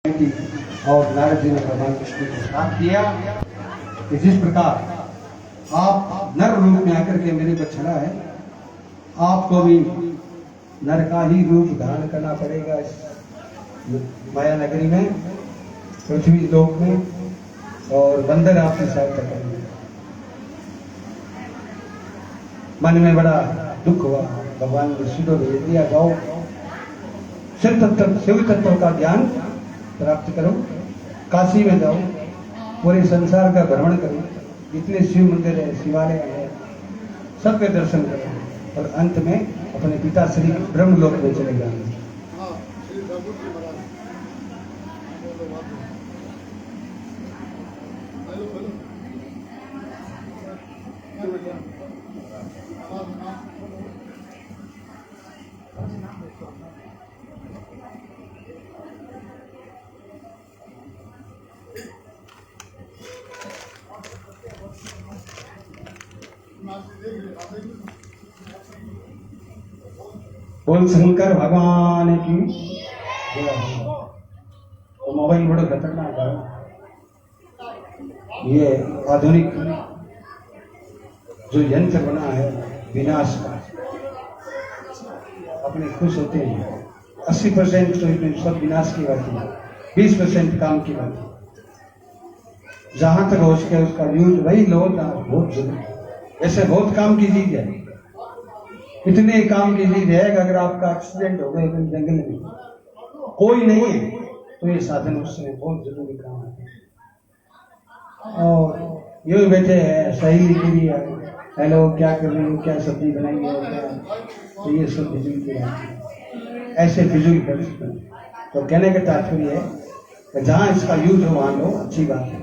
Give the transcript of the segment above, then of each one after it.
की और नारद जी ने भगवान विष्णु को श्राप दिया कि जिस प्रकार आप नर रूप में आकर के मेरे को छड़ा है, आपको भी नर का ही रूप धारण करना पड़ेगा इस माया नगरी में, पृथ्वी लोक में, और बंदर आपकी सहायता करेंगे। मन में बड़ा दुख हुआ, भगवान विष्णु को भेज दिया, जाओ शिव तत्व का ज्ञान प्राप्त करो, काशी में जाओ, पूरे संसार का भ्रमण करो, जितने शिव मंदिर है, शिवालय है, सबके दर्शन करो, और अंत में अपने पिता श्री ब्रह्मलोक में चले जाएंगे। बोल शंकर भगवान की। तो मोबाइल बड़ा खतरनाक है, ये आधुनिक जो यंत्र बना है विनाश का, अपने खुश होते हैं 80% तो इसमें सब विनाश की बात है, 20% काम की बात है। जहां तक हो सके उसका यूज वही लो बहुत जरूरी। ऐसे बहुत काम की चीज है, इतने काम की चीज है कि अगर आपका एक्सीडेंट हो गया जंगल में, कोई नहीं है, तो ये साधन उसमें बहुत जरूरी काम है। और ये बैठे हैं सहेली के लिए, हेलो क्या कर रही हो, क्या सब्जी बनाई है, क्या, तो ये सब फिजूल की बात है, ऐसे फिजूल कर सकते हैं। तो कहने का तात्पर्य है कि जहाँ इसका यूज हो वहां लो, अच्छी बात है,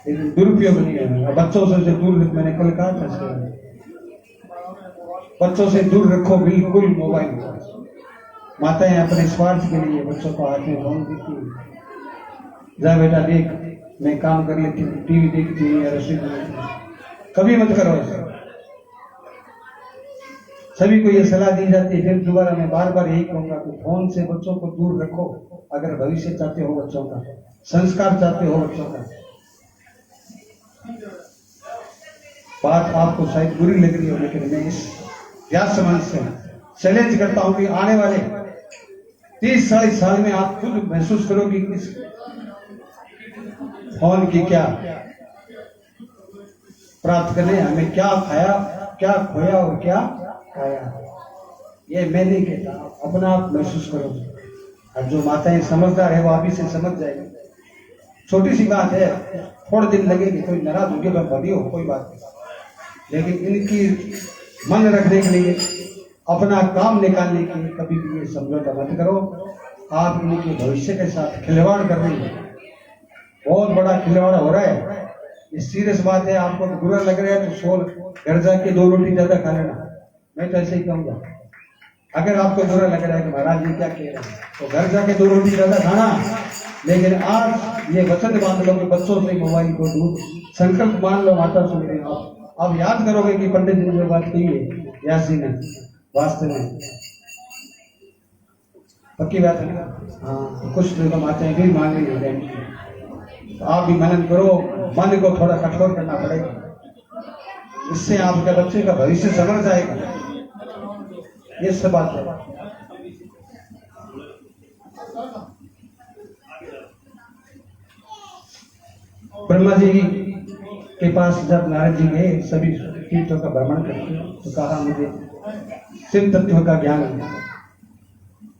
लेकिन दुरुपयोग नहीं है। बच्चों से दूर, मैंने कल कहा था इसके, बच्चों से दूर रखो बिल्कुल मोबाइल। माताएं अपने स्वार्थ के लिए बच्चों को हाथ में फोन देती है, जा बेटा देख, मैं काम कर लेती हूँ, टीवी देखती हूँ या रसोई बनाती हूँ, कभी मत करो ऐसा। सभी को ये सलाह दी जाती है। फिर दोबारा मैं बार बार यही कहूंगा कि फोन से बच्चों को दूर रखो, अगर भविष्य चाहते हो बच्चों का, संस्कार चाहते हो बच्चों का। बात आपको शायद बुरी लग रही हो, लेकिन मैं इस व्यास समाज से चैलेंज करता हूं कि आने वाले 30-40 साल में आप खुद महसूस करोगे कि इस फोन की क्या प्राप्त करने, हमें क्या खाया, क्या खोया और क्या खाया। ये मैं नहीं कहता, अपना आप महसूस करोगे। और जो माताएं समझदार है वो आप ही से समझ जाएगी। छोटी सी बात है, थोड़े दिन लगेगी, कोई नाराज होगी, बड़ी हो, कोई बात नहीं, लेकिन इनकी मन रखने के लिए, अपना काम निकालने के लिए कभी भी ये समझौता मत करो। आप इनके भविष्य के साथ खिलवाड़ कर रही है, बहुत बड़ा खिलवाड़ हो रहा है। ये सीरियस बात है। आपको तो बुरा लग रहा है तो सोल घर जाके 2 रोटी ज्यादा खा लेना, मैं तो ऐसे ही कहूंगा। अगर आपको बुरा लग रहा है कि महाराज जी क्या कह रहे हैं, तो घर जाके 2 रोटी ज्यादा खाना, लेकिन आज ये वचन बांध लो कि बच्चों से मोबाइल को दूर, संकल्प मान लो, माता सुन रही हो, आप याद करोगे कि पंडित जी ने जो बात कही है व्यास जी ने, वास्तव में पक्की बात है। हाँ, तो कुछ लोग माताएं भी मान रही है, तो आप भी मनन करो, मन को थोड़ा कठोर करना पड़ेगा, इससे आपके बच्चे का भविष्य संवर जाएगा। ये सब बात है। ब्रह्मा जी के पास जब नारद जी गए सभी तीर्थों का भ्रमण करके, तो कहा मुझे शिव तत्व का ज्ञान है।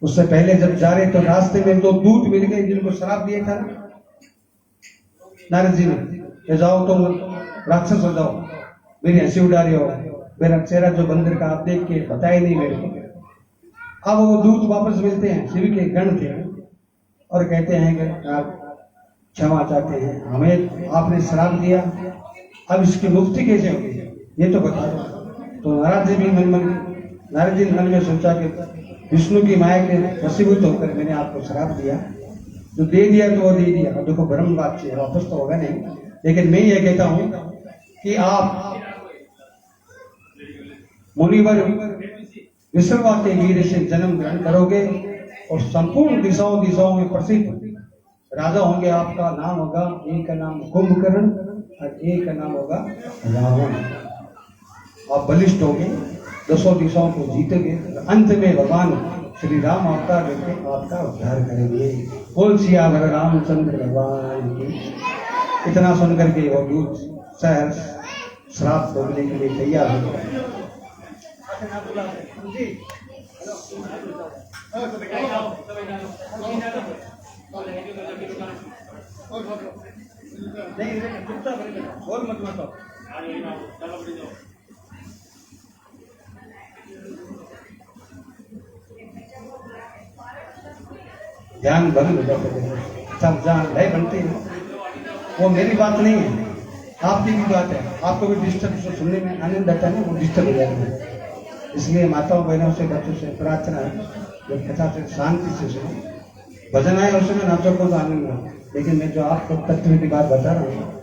उससे पहले जब जा रहे तो रास्ते में 2 दूत मिल गए जिनको श्राप दिया था नारद जी ने, कि जाओ तुम राक्षस हो जाओ, मेरी हंसी उड़ा रहे हो, मेरा चेहरा जो बंदर का आप देख के बताया नहीं मेरे को। अब वो दूत वापस मिलते हैं, शिव के गण थे, और कहते हैं कि आप क्षमा चाहते हैं, हमें आपने श्राप दिया, अब इसकी मुक्ति कैसे होगी ये तो बता दो। तो नारद जी ने मन में सोचा कि विष्णु की माया के वशीभूत होकर मैंने आपको श्राप दिया, जो दे दिया तो वो दे दिया, देखो ब्रह्म बात से वापस तो होगा नहीं, लेकिन मैं ये कहता हूं कि आप मुनिवर विश्रवा के वीर से जन्म ग्रहण करोगे और संपूर्ण दिशाओं में प्रसिद्ध राजा होंगे, आपका नाम होगा, एक का नाम कुंभकर्ण और एक का नाम होगा रावण। आप बलिष्ठ होंगे, 10 दिशाओं को जीतेंगे, अंत में भगवान श्री राम अवतार लेके आपका उद्धार करेंगे। बोल सियावर रामचंद्र भगवान की। इतना सुनकर के वो दूत सहर्ष श्राप भोगने के लिए तैयार हो गए। ध्यान भंग हो जाता है, सब जहाँ भय बनते हैं। वो मेरी बात नहीं है, आपकी भी बात है। आपको भी डिस्टर्ब सुनने में आनंद आता है ना, वो डिस्टर्ब हो जाता है। इसलिए माताओं बहनों से बच्चों से प्रार्थना है, जब कथा से शांति से सुनो। भजन आए उस समय नाचों को तो आनंद हो, लेकिन मैं जो आपको तत्व की बात बता रहा हूँ,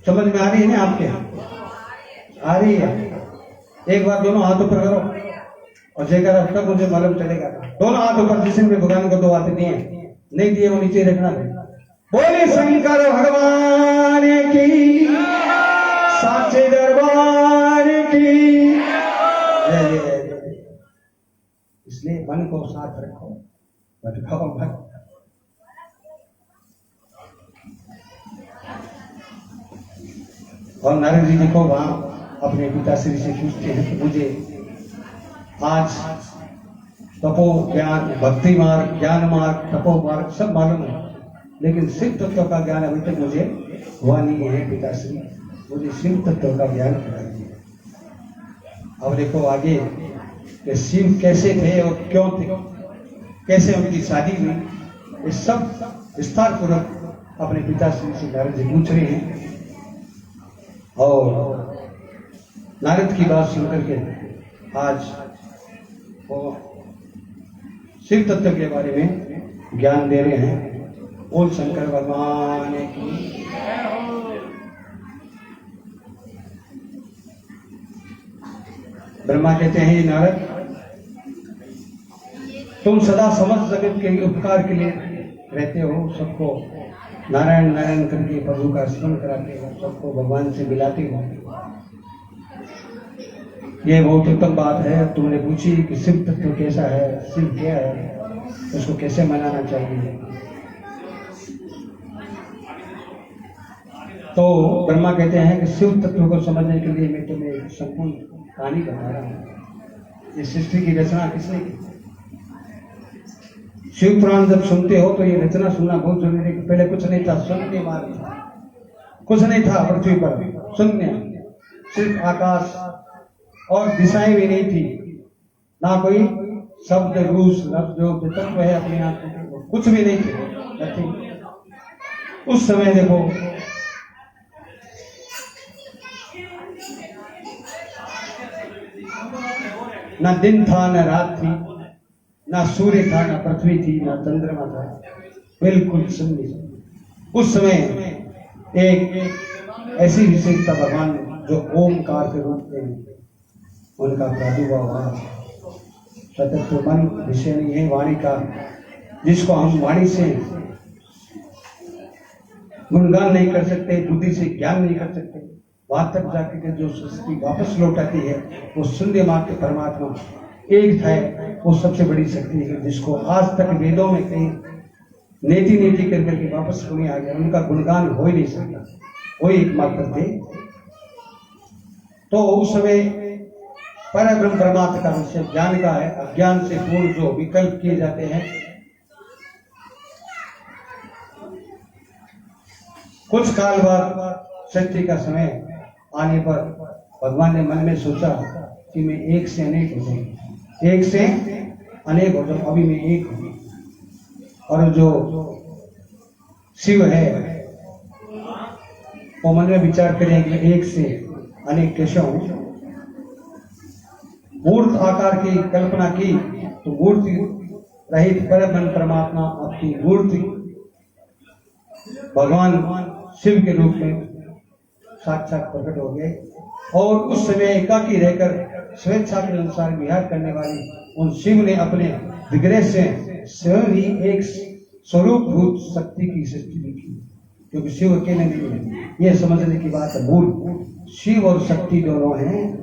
समझ में आ रही है ना? आपके आ रही है? एक बार दोनों हाथ ऊपर करो और जयकारा तब मुझे मालूम चलेगा। दोनों हाथ ऊपर, जिसने भी भगवान को 2 हाथ दिए, नहीं दिए वो नीचे रखना है। बोले शंकर भगवान की, साचे दरबार की जय। इसलिए मन को साथ रखो, भटकाओ मत। और नारद जी देखो वहां अपने पिताश्री से पूछते हैं कि मुझे आज तपो ज्ञान, भक्ति मार्ग, ज्ञान मार्ग, तपो मार्ग सब मालूम है, लेकिन शिव तत्व का ज्ञान अभी तक मुझे हुआ नहीं है पिताश्री, मुझे शिव तत्व का ज्ञान कराइए। अब देखो आगे कि शिव कैसे थे और क्यों थे, कैसे उनकी शादी हुई, ये सब विस्तार पूर्वक अपने पिताश्री से नारद जी पूछ रहे हैं। और नारद की बात सुनकर के आज वो शिव तत्व के बारे में ज्ञान दे रहे हैं। बोल शंकर भगवान की। ब्रह्मा कहते हैं, नारद तुम सदा समस्त जगत के उपकार के लिए रहते हो, सबको नारायण नारायण करके प्रभु का स्मरण कराते हो, सबको भगवान से मिलाते हो। ये बहुत उत्तम बात है। तुमने पूछी कि शिव तत्व कैसा है, शिव क्या है, उसको कैसे मनाना चाहिए। तो ब्रह्मा कहते हैं कि शिव तत्व को समझने के लिए मैं तुम्हें एक संपूर्ण कहानी बता रहा हूँ। इस सृष्टि की रचना किसने की? शिव पुराण जब सुनते हो तो ये रचना सुनना बहुत जरूरी है। पहले कुछ नहीं था, शून्य मार्ग था, कुछ नहीं था पृथ्वी पर, शून्य, सिर्फ आकाश और दिशाएं भी नहीं थी, ना कोई शब्द रूस जो तत्व है अपने आप में, कुछ भी नहीं थे। उस समय देखो ना दिन था, ना रात थी, ना सूर्य था, ना पृथ्वी थी, ना चंद्रमा था, बिल्कुल शून्य। उस समय एक ऐसी विशेषता भगवान जो ओमकार के रूप में उनका प्रादुर्भाव हुआ। सतत मन विषय नहीं है वाणी का, जिसको हम वाणी से गुणगान नहीं कर सकते, बुद्धि से ज्ञान नहीं कर सकते, वहां तक जाकर जो सृष्टि वापस लौट आती है वो शून्य मात्र परमात्मा एक है। वो सबसे बड़ी शक्ति है जिसको आज तक वेदों में कहीं नेति नेति कर करके वापस होने आ गया, उनका गुणगान हो ही नहीं सकता, वो एकमात्र थे। तो उस समय परब्रह्म परमात्मा का विषय ज्ञान का है। अज्ञान से पूर्ण जो विकल्प किए जाते हैं, कुछ काल बाद सृष्टि का समय आने पर भगवान ने मन में सोचा कि मैं एक से अनेक हो जाऊं, एक से अनेक हो जाऊं, अभी मैं एक हूं। और जो शिव है वो मन में विचार करें कि एक से अनेक कैसे हूं। मूर्त आकार की कल्पना की तो मूर्ति रहित परब्रह्म परमात्मा अपनी मूर्ति भगवान शिव के रूप में साक्षात प्रकट हो गए। और उस समय एकाकी रहकर स्वेच्छा के अनुसार विहार करने वाली उन शिव ने अपने विग्रह से स्वयं ही एक स्वरूप भूत शक्ति की सृष्टि लिखी, क्योंकि शिव अकेले नहीं है। ये समझने की बात है। मूल शिव और शक्ति दोनों हैं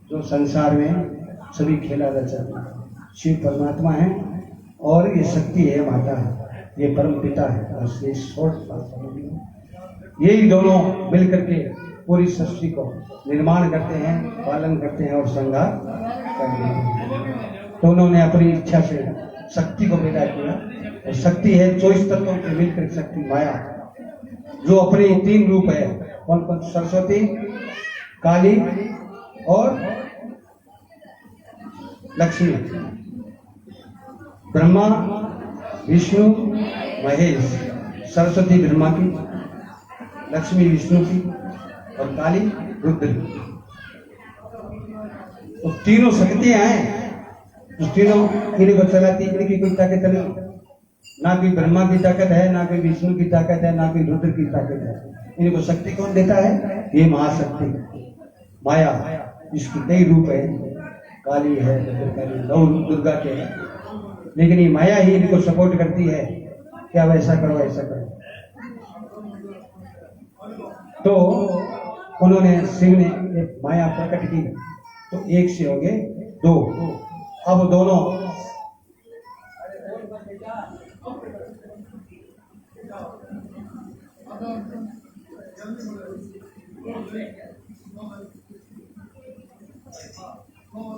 जो संसार में सभी खेला रचा है। शिव परमात्मा है और ये शक्ति है, माता है, ये परम पिता है। बस ये शॉर्ट बात समझिए। यही दोनों मिलकर के पूरी सृष्टि को निर्माण करते हैं, पालन करते हैं और श्रृंगार करते हैं। तो उन्होंने अपनी इच्छा से शक्ति को पैदा किया, और शक्ति है 24 तत्वों के मिलकर शक्ति माया, जो अपने 3 रूप है। कौन कौन? सरस्वती, काली और लक्ष्मी। ब्रह्मा, विष्णु, महेश। सरस्वती ब्रह्मा की, लक्ष्मी विष्णु की और काली रुद्र की। तो तीनों शक्तियां हैं, उस तीनों इन्हीं को चलाती। इनकी कोई ताकत नहीं, ना कोई ब्रह्मा की ताकत है, ना कोई विष्णु की ताकत है, ना कोई रुद्र की ताकत है। इनको शक्ति कौन देता है? ये महाशक्ति माया। इसकी कई रूप है, काली है, नौ दुर्गा के है, लेकिन ये माया ही इनको सपोर्ट करती है कि अब ऐसा करो, ऐसा करो। तो उन्होंने, शिव ने एक माया प्रकट की, तो एक से हो गए 2। अब दोनों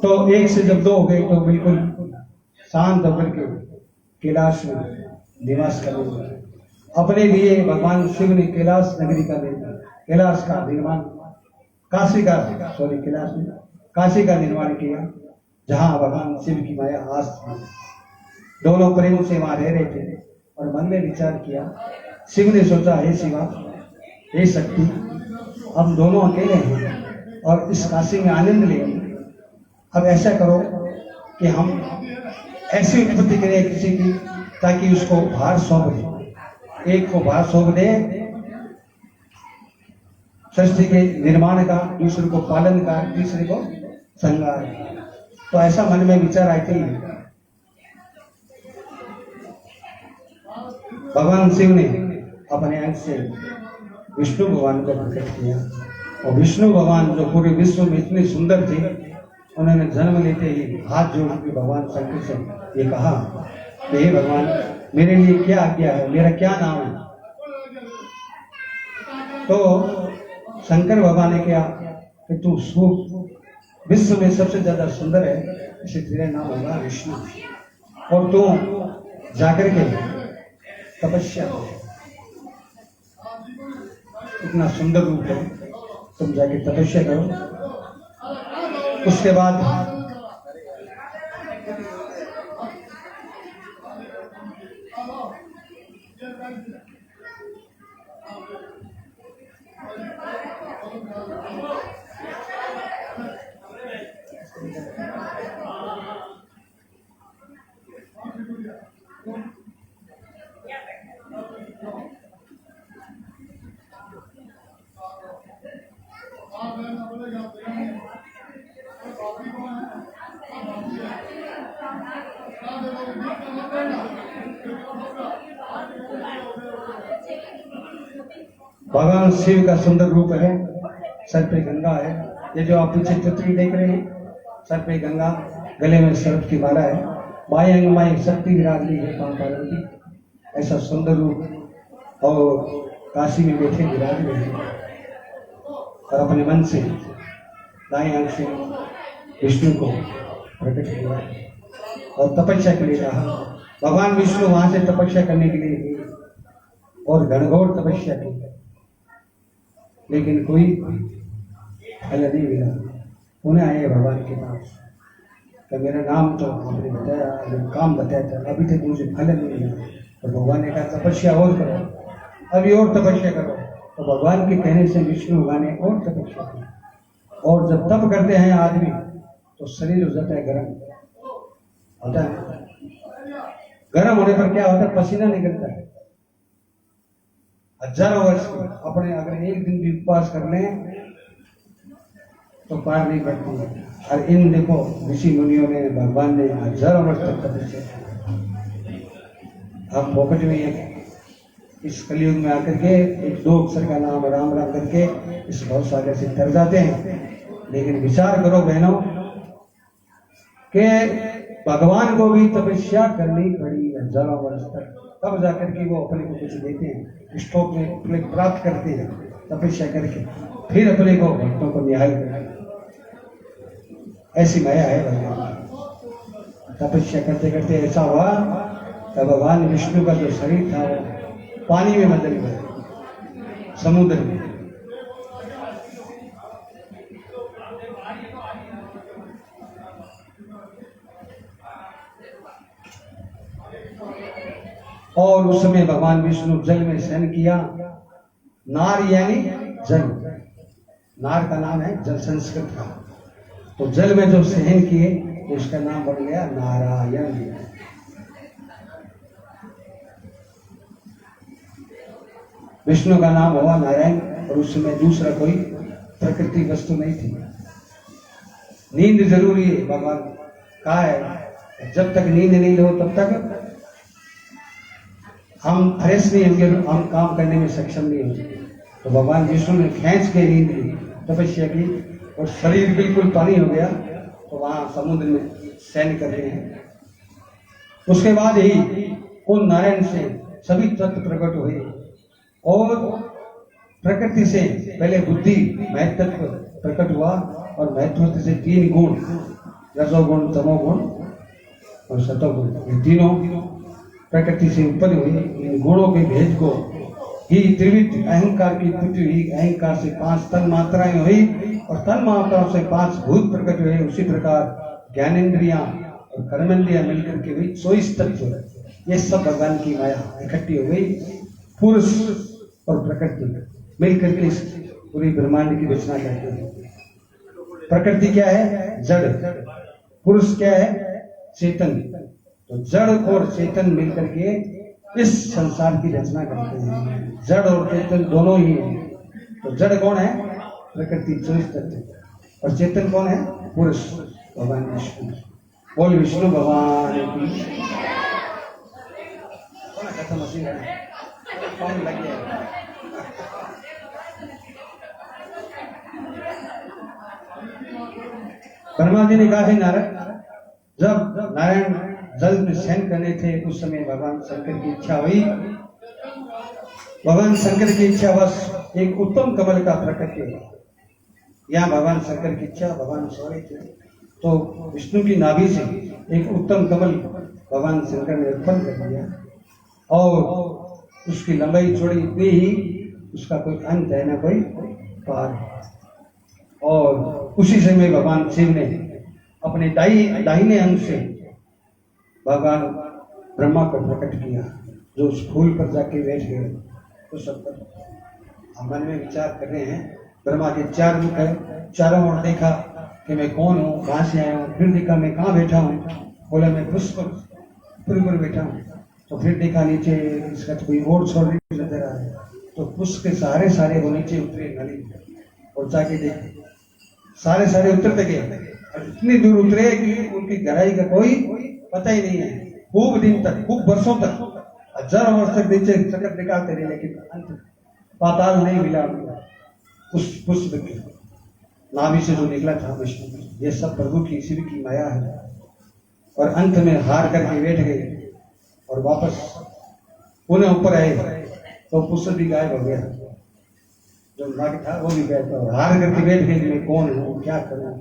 तो एक से जब 2 हो गए तो बिल्कुल शांत होकर के कैलाश में निवास करने लगे। अपने लिए भगवान शिव ने कैलाश नगरी का निर्माण, कैलाश का निर्माण, काशी का निर्माण किया, जहां भगवान शिव की माया आस थी। दोनों प्रेम से वहां रह रहे थे और मन में विचार किया। शिव ने सोचा, हे शिवा, हे शक्ति, हम दोनों अकेले हैं और इस काशी में आनंद लेंगे। अब ऐसा करो कि हम ऐसी उत्पत्ति करें किसी की, ताकि उसको भार सौंप दे। एक को भार सौंप दे सृष्टि के निर्माण का, दूसरे को पालन का, तीसरे को श्रृंगार। तो ऐसा मन में विचार आते ही भगवान शिव ने अपने अंश से विष्णु भगवान को प्रकट किया। और विष्णु भगवान जो पूरे विश्व में इतने सुंदर थे, उन्होंने जन्म लेते ही हाथ जोड़ के भगवान शंकर से ये कहा कि हे भगवान, मेरे लिए क्या आज्ञा है, मेरा क्या नाम है? तो शंकर भगवान ने क्या कि तू विश्व में सबसे ज्यादा सुंदर है, इसे तेरा नाम होगा विष्णु, और तू जाकर के तपस्या करो। इतना सुंदर रूप है, तुम जाके तपस्या करो। उसके बाद भगवान शिव का सुंदर रूप है। सर पे गंगा है, ये जो आप पीछे चित्र देख रहे हैं, सर पे गंगा, गले में सर्प की माला है, बाएं अंग में शक्ति विराजनी है, पार्वती। ऐसा सुंदर रूप और काशी में बैठे विराज रहे हैं, और अपने मन से दाएं अंग से विष्णु को प्रकट किया और तपस्या के लिए कहा। भगवान विष्णु वहां से तपस्या करने के लिए गए और घनघोर तपस्या की, लेकिन कोई फल नहीं मिला। उन्हें आए भगवान के पास कि मेरा नाम तो आपने बताया, काम बताया था, अभी तक मुझे फल नहीं मिला। तो भगवान ने कहा तपस्या और करो, अभी और तपस्या करो। तो भगवान के कहने से विष्णु भगवान ने और तपस्या की। और जब तप करते हैं आदमी तो शरीर हो जाता है गर्म, होता है गर्म होने पर क्या होता है, पसीना निकलता है। हजारों वर्ष अपने अगर एक दिन भी उपवास कर लें तो पार नहीं करती है। और इन देखो ऋषि मुनियों ने, भगवान ने हजारों वर्ष तक तपस्या की। हम फोकट में इस कलयुग में आकर के एक दो अक्षर का नाम राम राम करके इस भव सागर से तर जाते हैं। लेकिन विचार करो बहनों कि भगवान को भी तपस्या करनी पड़ी हजारों वर्ष तक, तब जाकर के वो अपने को कुछ देते हैं, इष्टों में प्राप्त करते हैं तपस्या करके, फिर अपने को भक्तों को न्याय करते। ऐसी माया है भगवान। तपस्या करते करते ऐसा हुआ कि भगवान विष्णु का जो शरीर था वो पानी में बदल गया, समुद्र में। और उस समय भगवान विष्णु जल में शयन किया। नार यानी जल, नार का नाम है जल संस्कृत का। तो जल में जो शयन किए तो उसका नाम बन गया नारायण। विष्णु का नाम हुआ नारायण। और उस समय दूसरा कोई प्रकृति वस्तु नहीं थी। नींद जरूरी है, भगवान कहा है जब तक नींद नहीं लो तब तक हम फ्रेश नहीं होंगे, हम काम करने में सक्षम नहीं होंगे। तो भगवान विष्णु ने खींच के नींद ली, तपस्या की और शरीर बिल्कुल पानी हो गया। तो वहां समुद्र में शयन कर रहे हैं। उसके बाद ही उन नारायण से सभी तत्व प्रकट हुए और प्रकृति से पहले बुद्धि महत्व प्रकट हुआ और महत्व से तीन गुण, रजोगुण, तमोगुण और सतोगुण, ये तीनों प्रकृति से उत्पन्न हुई। इन गुणों के भेद को ही त्रिविध अहंकार की पुत्री हुई। अहंकार से 5 तन मात्राएं हुई और तन मात्राओं से 5 भूत प्रकट हुए। उसी प्रकार ज्ञानेन्द्रियां और कर्मेंद्रियां मिलकर के हुई 24 तत्व। ये सब भगवान की माया इकट्ठी हो गई। पुरुष और प्रकृति मिलकर के इस पूरी ब्रह्मांड की रचना करते हैं। प्रकृति क्या है? जड़। पुरुष क्या है? चेतन। तो जड़ और चेतन मिलकर के इस संसार की रचना करते हैं। जड़ और चेतन दोनों ही हैं। तो जड़ कौन है? प्रकृति 24 तत्व। और चेतन कौन है? पुरुष, भगवान विष्णु। बोल विष्णु भगवान की। खत्म मशीन कौन लग गया? ब्रह्मा जी ने कहा है नारायण, जब नारायण जल में शयन करने थे उस समय भगवान शंकर की इच्छा हुई। भगवान शंकर की इच्छा बस एक उत्तम कमल का प्रकट हुआ। यहाँ भगवान शंकर की इच्छा, भगवान सोए थे तो विष्णु की नाभि से एक उत्तम कमल भगवान शंकर ने उत्पन्न कर दिया। और उसकी लंबाई चौड़ी इतनी ही, उसका कोई अंत है ना कोई पार। और उसी समय भगवान शिव ने अपने दाहिने अंग से भगवान ब्रह्मा को प्रकट किया, जो उस फूल पर जाके बैठ गए। तो सब हम मन में विचार कर रहे हैं, ब्रह्मा के 4 मुख है, चारों ओर देखा कि मैं कौन हूँ, कहाँ से आया हूँ। फिर देखा मैं कहाँ बैठा हूँ, बोला मैं पुष्प पर बैठा हूँ। तो फिर देखा नीचे इसका तो कोई और छोड़ नजर आ रहा है। तो पुष्प के सारे वो नीचे उतरे नली और जाके देखे सारे उतरते गए। इतनी दूर उतरे कि उनकी गहराई का कोई पता ही नहीं है। खूब दिन तक, खूब वर्षों तक, हजारों वर्ष तक नीचे चक्कर निकालते रहे, लेकिन अंत पाताल नहीं मिला उस पुष्प के नाभि से जो निकला था विष्णु। ये सब प्रभु की, शिव की माया है। और अंत में हार करके बैठ गए और वापस पुनः ऊपर आए तो पुष्प भी गायब हो गया, जो नाग था वो भी गायब था। हार करके बैठ गए, मैं कौन हूँ, क्या करूँ।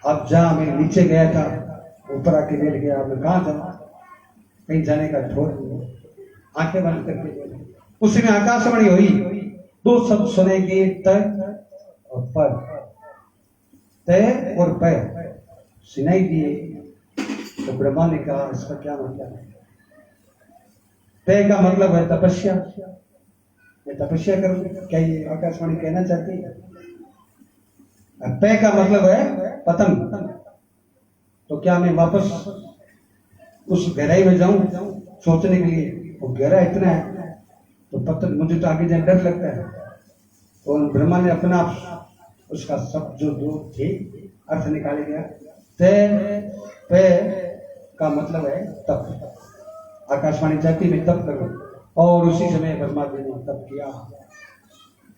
अब जहाँ मैं नीचे गया था ऊपर आके बैठ गया, मैं कहाँ जाऊँ, कहीं जाने का ठोर नहीं। आंखें बंद करके बैठे। उसी में आकाशवाणी हुई, 2 शब्द सुने कि तय और पर, तय और पय सुनाई दिए। तो ब्रह्मा ने कहा इसका क्या मतलब है? तय का मतलब है तपस्या, मैं तपस्या करूं, क्या ये आकाशवाणी कहना चाहती है? पय का मतलब है पतंग। तो क्या मैं वापस उस गहराई में जाऊं सोचने के लिए? वो गहरा इतना है तो पतंग, मुझे तो आगे जाए डर लगता है। तो ब्रह्मा ने अपना उसका सब जो थे अर्थ निकाले गया। तय पे का मतलब है तप। आकाशवाणी जाती में तप करो। और उसी समय ब्रह्मा जी ने तप किया।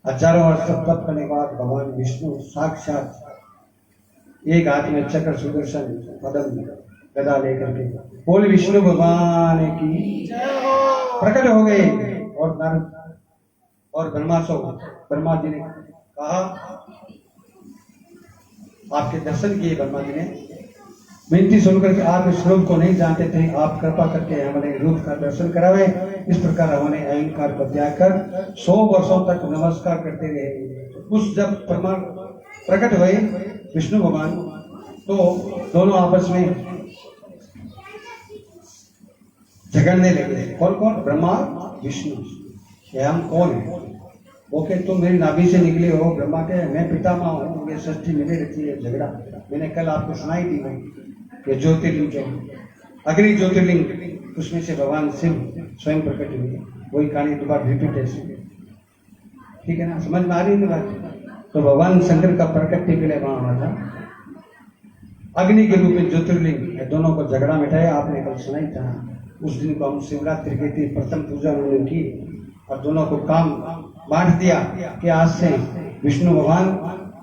हजारों वर्ष तक तप करने के बाद भगवान विष्णु साक्षात एक हाथ में चक्र सुदर्शन पद्म गदा लेकर के बोल विष्णु भगवान की प्रकट हो गए। और नारद और ब्रह्मा जी ने कहा, आपके दर्शन किए। ब्रह्मा जी ने विनती सुनकर के आप इस रूप को नहीं जानते थे, आप कृपा करके हमारे रूप का दर्शन करावे। इस प्रकार हमने अहंकार को त्याग कर 100 वर्षों तक नमस्कार करते रहे। उस जब प्रकट हुए विष्णु भगवान, तो दोनों आपस में झगड़ने लगे। कौन कौन? ब्रह्मा विष्णु। ये हम कौन है? वो के तुम मेरी नाभि से निकले हो। ब्रह्मा के मैं पितामह हूँ, मुझे सृष्टि मिली रहती है। झगड़ा मैंने कल आपको सुनाई दी है कि ज्योतिर्लिंग जो अग्नि ज्योतिर्लिंग, उसमें से भगवान शिव स्वयं प्रकट हुए। वही कहानी दोबारा रिपीट है। ठीक है ना? समझ में आ रही है बात? तो भगवान शंकर का प्रकट के लिए वहां हुआ था अग्नि के रूप में ज्योतिर्लिंग। दोनों को झगड़ा मिटाया, आपने कल सुनाई था। उस दिन को हम शिवरात्रि के दिन प्रथम पूजा उन्होंने की और दोनों को काम बांट दिया कि आज से विष्णु भगवान,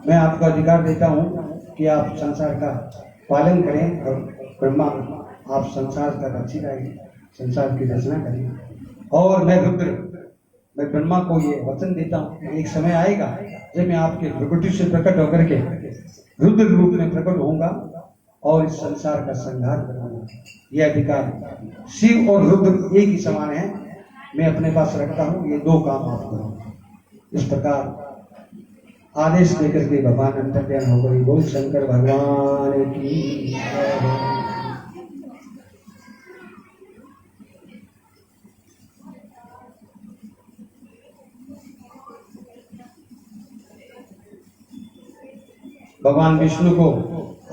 मैं आपको अधिकार देता हूँ कि आप संसार का पालन करें, और ब्रह्मा आप संसार का रक्षी रहें, संसार की रचना करें। और मैं ब्रह्मा को ये वचन देता हूँ कि एक समय आएगा जब मैं आपके प्रकृति से प्रकट होकर के रुद्र रूप में प्रकट होऊंगा और इस संसार का संहार करूंगा। यह अधिकार शिव और रुद्र एक ही समान है, मैं अपने पास रखता हूँ। ये दो काम आप करो। इस प्रकार आदेश देकर के भगवान अंतर्ध्यान हो गई। बोल शंकर भगवान की। भगवान विष्णु को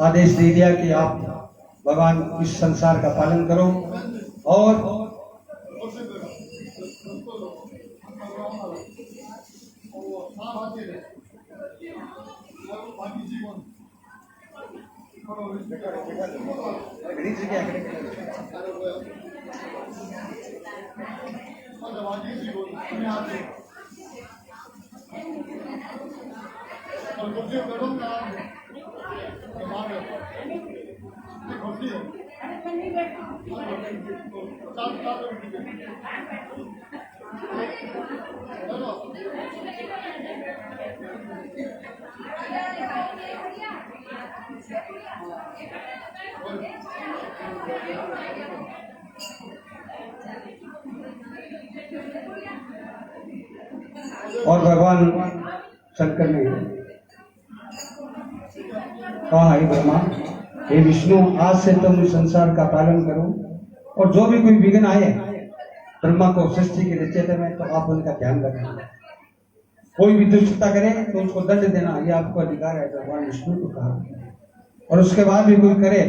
आदेश दे दिया कि आप भगवान इस संसार का पालन करो। और भगवान शंकर ने कहा, हे ब्रह्मा, हे विष्णु, आज से तुम संसार का पालन करो और जो भी कोई विघ्न आए ब्रह्मा को सृष्टि के रचयिता में, तो आप उनका ध्यान रखना। कोई भी दुष्टता करे तो उसको दंड देना, ये आपको अधिकार है। भगवान विष्णु को कहा। और उसके बाद भी कोई करे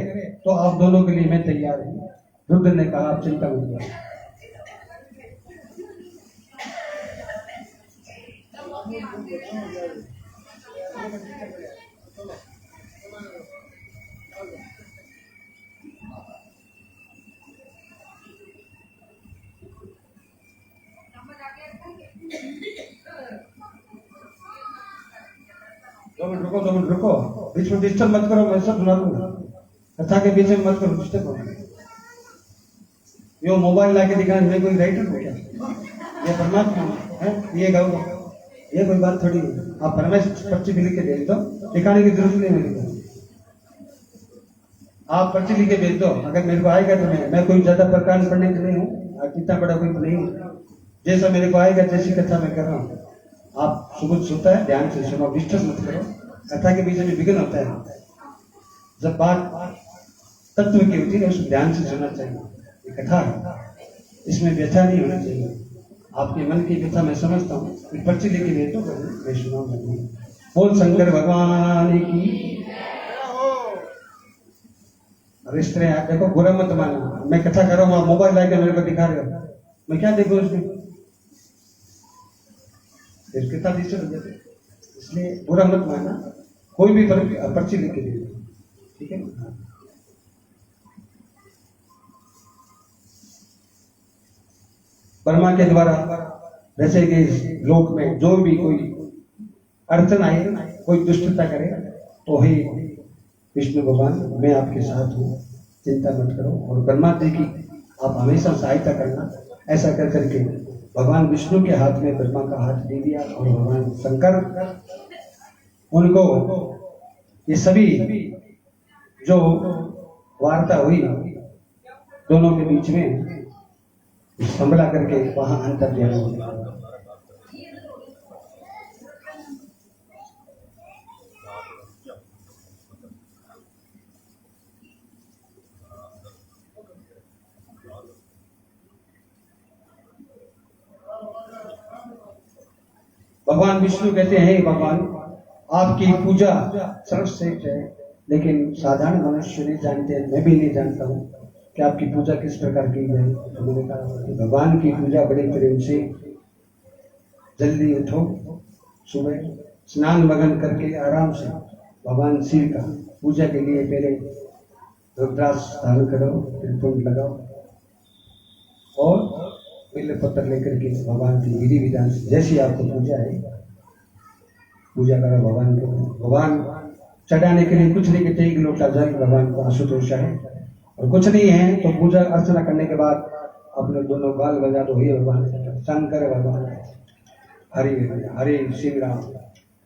तो आप दोनों के लिए मैं तैयार हूं। रुद्र ने कहा, आप चिंता मत करो। दो मिनट रुको, बीच में डिस्टर्ब मत करो, मैं सब सुना दूंगा। कथा के बीच में मत करो, डिस्टर्ब करो। यो मोबाइल लाके दिखाने में कोई राइटर हो क्या? ये परमात्मा है, ये गाओ, ये कोई बात थोड़ी है। आप परमेश्वर पर्ची भी लिख के भेज दो, दिखाने की जरूरत नहीं मेरे। आप पर्ची लिख के भेज दो, अगर मेरे को आएगा तो मैं कोई ज्यादा प्रकाश पढ़ने के नहीं हूँ, कितना बड़ा कोई नहीं हूँ। जैसा मेरे को आएगा, जैसी कथा मैं कर रहा हूँ, आप सुबह सुनता है, ध्यान से सुनो, डिस्टर्ब मत करो। कथा के बीच में विघ्न होता है। जब बात तत्व की होती है उसको ध्यान से सुनना चाहिए। कथा है, इसमें व्यथा नहीं होना चाहिए। आपके मन की व्यथा मैं समझता हूँ, पर्ची लेके भेज दो, मैं सुनाऊंगा। बोल शंकर भगवान की। अब इस तरह आप देखो, बुरा मत मानना। मैं कथा कर रहा हूँ, आप मोबाइल लाके मेरे को दिखा रहे हो, मैं क्या देखूँ उसमें? कथा डिस्टर्ब हो जाती है, इसलिए बुरा मत मानना। कोई भी पर्ची लिख के दे, ठीक है? ब्रह्मा के द्वारा जैसे कि इस लोक में जो भी कोई अड़चन आए, कोई दुष्टता करे, तो ही विष्णु भगवान मैं आपके साथ हूँ, चिंता मत करो। और ब्रह्मा जी की आप हमेशा सहायता करना। ऐसा कर करके भगवान विष्णु के हाथ में ब्रह्मा का हाथ दे दिया और भगवान शंकर उनको ये सभी जो वार्ता हुई दोनों के बीच में संभला करके वहां अंतर ध्यान हो गया। भगवान विष्णु कहते हैं, भगवान आपकी पूजा सर्वश्रेष्ठ है, लेकिन साधारण मनुष्य नहीं जानते हैं, मैं भी नहीं जानता हूँ कि आपकी पूजा किस प्रकार की जाए। तो मैंने कहा कि भगवान की पूजा बड़े प्रेम से, जल्दी उठो, सुबह स्नान मगन करके आराम से भगवान शिव का पूजा के लिए पहले रुद्राक्ष धारण करो, त्रिपुंड लगाओ और बेल पत्र लेकर के भगवान की विधि विधान से जैसी आपको पूजा है पूजा करो भगवान को। भगवान चढ़ाने के लिए कुछ नहीं कहते, एक लोटा जल भगवान को आशुतोष है और कुछ नहीं है तो पूजा अर्चना करने के बाद अपने दोनों गाल बजा दो, हे भगवान शंकर भगवान हरि हरि सिंह राम।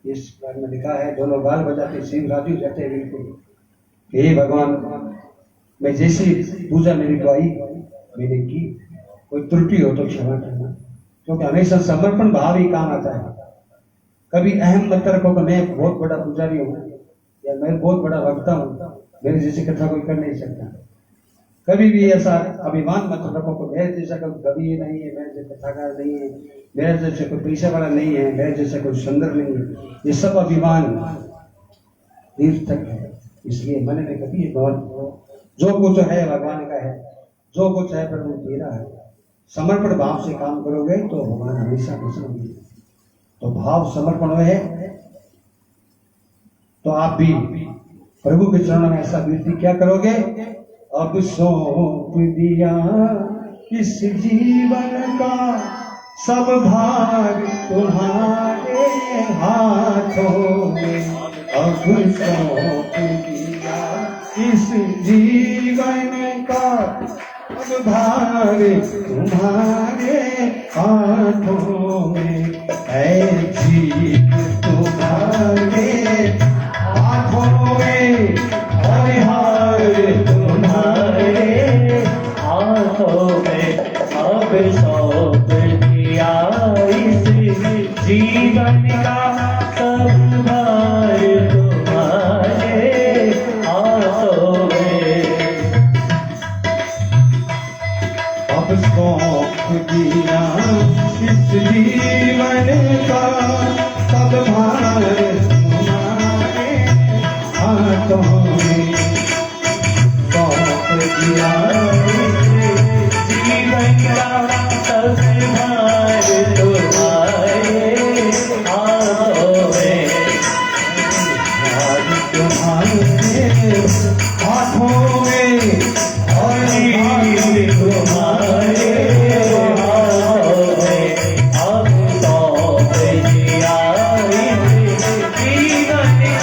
इस बार में लिखा है दोनों गाल बजाते सिंह राजू जाते हैं बिल्कुल। हे भगवान मैं जैसी पूजा मेरी को आई मैंने की, कोई त्रुटि हो तो क्षमा करना, क्योंकि हमेशा समर्पण भाव ही काम आता है। कभी अहम मत रखो कि मैं बहुत बड़ा पुजारी हूँ या मैं बहुत बड़ा वक्ता हूँ, मेरे जैसी कथा कोई कर नहीं सकता। कभी भी ऐसा अभिमान मत रखो कि मेरे जैसा कोई कवि नहीं है, मेरे जैसा कथाकार नहीं है, मेरे जैसे कोई पैसा वाला नहीं है, मेरे जैसा कोई सुंदर नहीं है। ये सब अभिमान निरर्थक है। इसलिए मन में कभी जो कुछ है भगवान का है, जो कुछ है प्रभु तेरा है। समर्पण भाव से काम करोगे तो भगवान हमेशा प्रसन्न होंगे। तो भाव समर्पण है तो आप भी प्रभु के चरणों में ऐसा विनती क्या करोगे, अब सौंप दिया इस जीवन का सब भाग तुम्हारे हाथों में। अब सौंप दिया इस जीवन का सब भाग तुम्हारे हाथों में। ऐ जीव तुम्हारे हाथों में, हरिहार तुम्हारे हाथों में। अब सौंप दिया इस जीवन का सब भार तुम्हारे हाथों में। अब सौंप दिया इस जीवन का सब भार तुम्हारे हाथों में। सौंप दिया जीवन का सब भार तुम्हारे हाथों में। भार तुम्हारे हाथों में और भार तुम्हारे हाथों में। अब सौंप दिया इस जीवन का।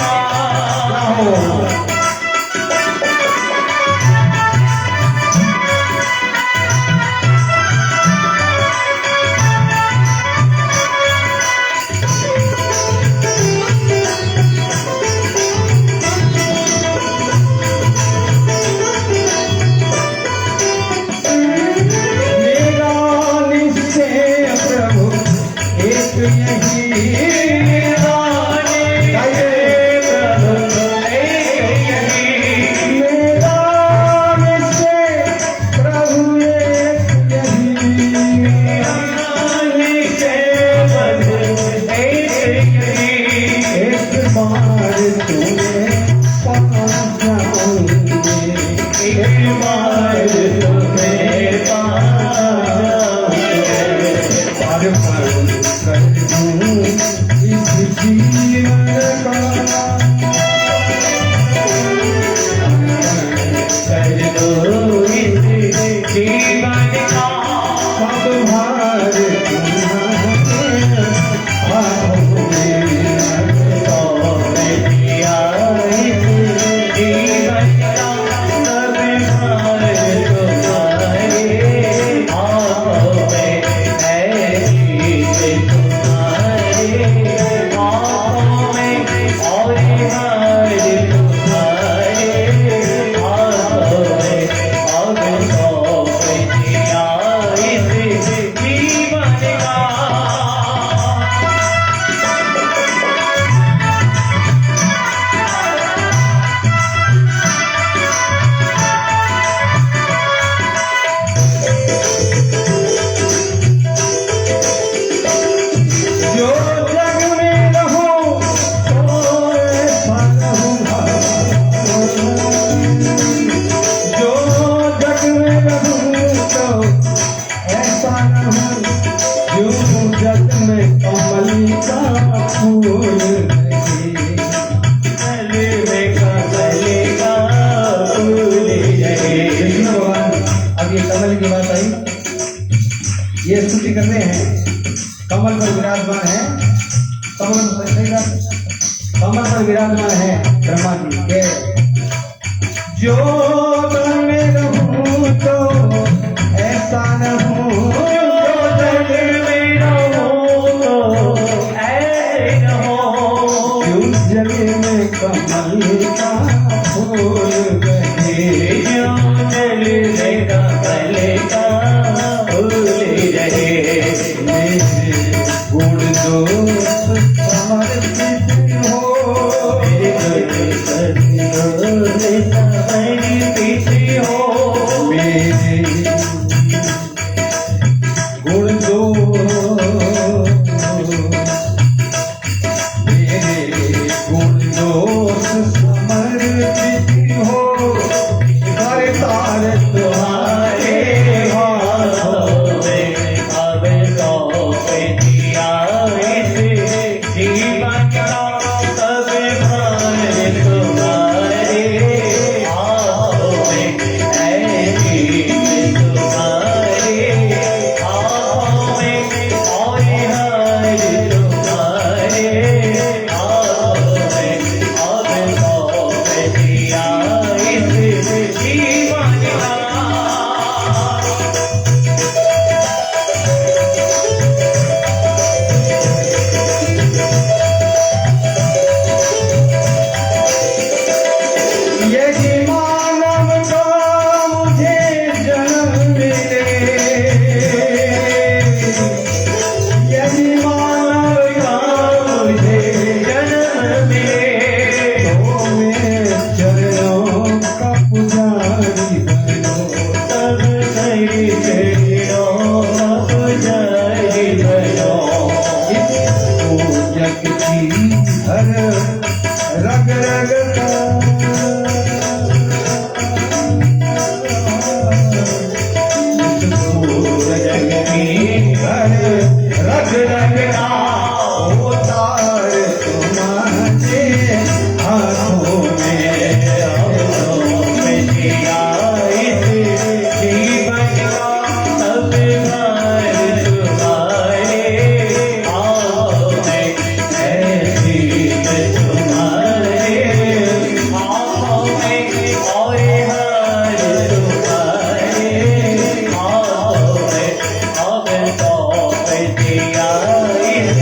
जीवन का सब भार फूल रहे, कमल का फूल रहे। कृष्ण भगवान, अब ये कमल की बात आई, ये स्तुति करते हैं, कमल पर विराजमान है, कमल पर विराजमान है ब्रह्मा जी के, जो मैं रहूं तो ऐसा न हूं, जो जग में रहूं तो ऐसा न हो, क्यों जग में कमल का फूल रहे, जो जल में कमल का फूल रहे। मेरे गुण दोष समर्पित हो, मेरे समर्पित हो, मेरे गुण दोष, मेरे गुण दोष समर्पित हो, करतार तुम्हारे हाथों में, अब सौंप दिया इस जीवन का सब भार तुम्हारे हाथों में, ऐ जीवन तुम्हारे हाथों में, और हार तुम्हारे हाथों में, अब सौंप दिया इस जीवन का। यदि मानव का मुझे जन्म मिले, यदि मानव का मुझे जन्म मिले तो मैं चरणों का पुजारी बनो, तब तेरी चरणों का पुजारी बनो। इस पूजक की हर रग रग का जग की हर रग रग का उतार तुम्हारे हाथों में, में दिया इस जीवन का सब भार तुम्हारे हाथों में, ऐ जीवन तुम्हारे हाथों में, और हार तुम्हारे हाथों में, अब सौंप दिया इस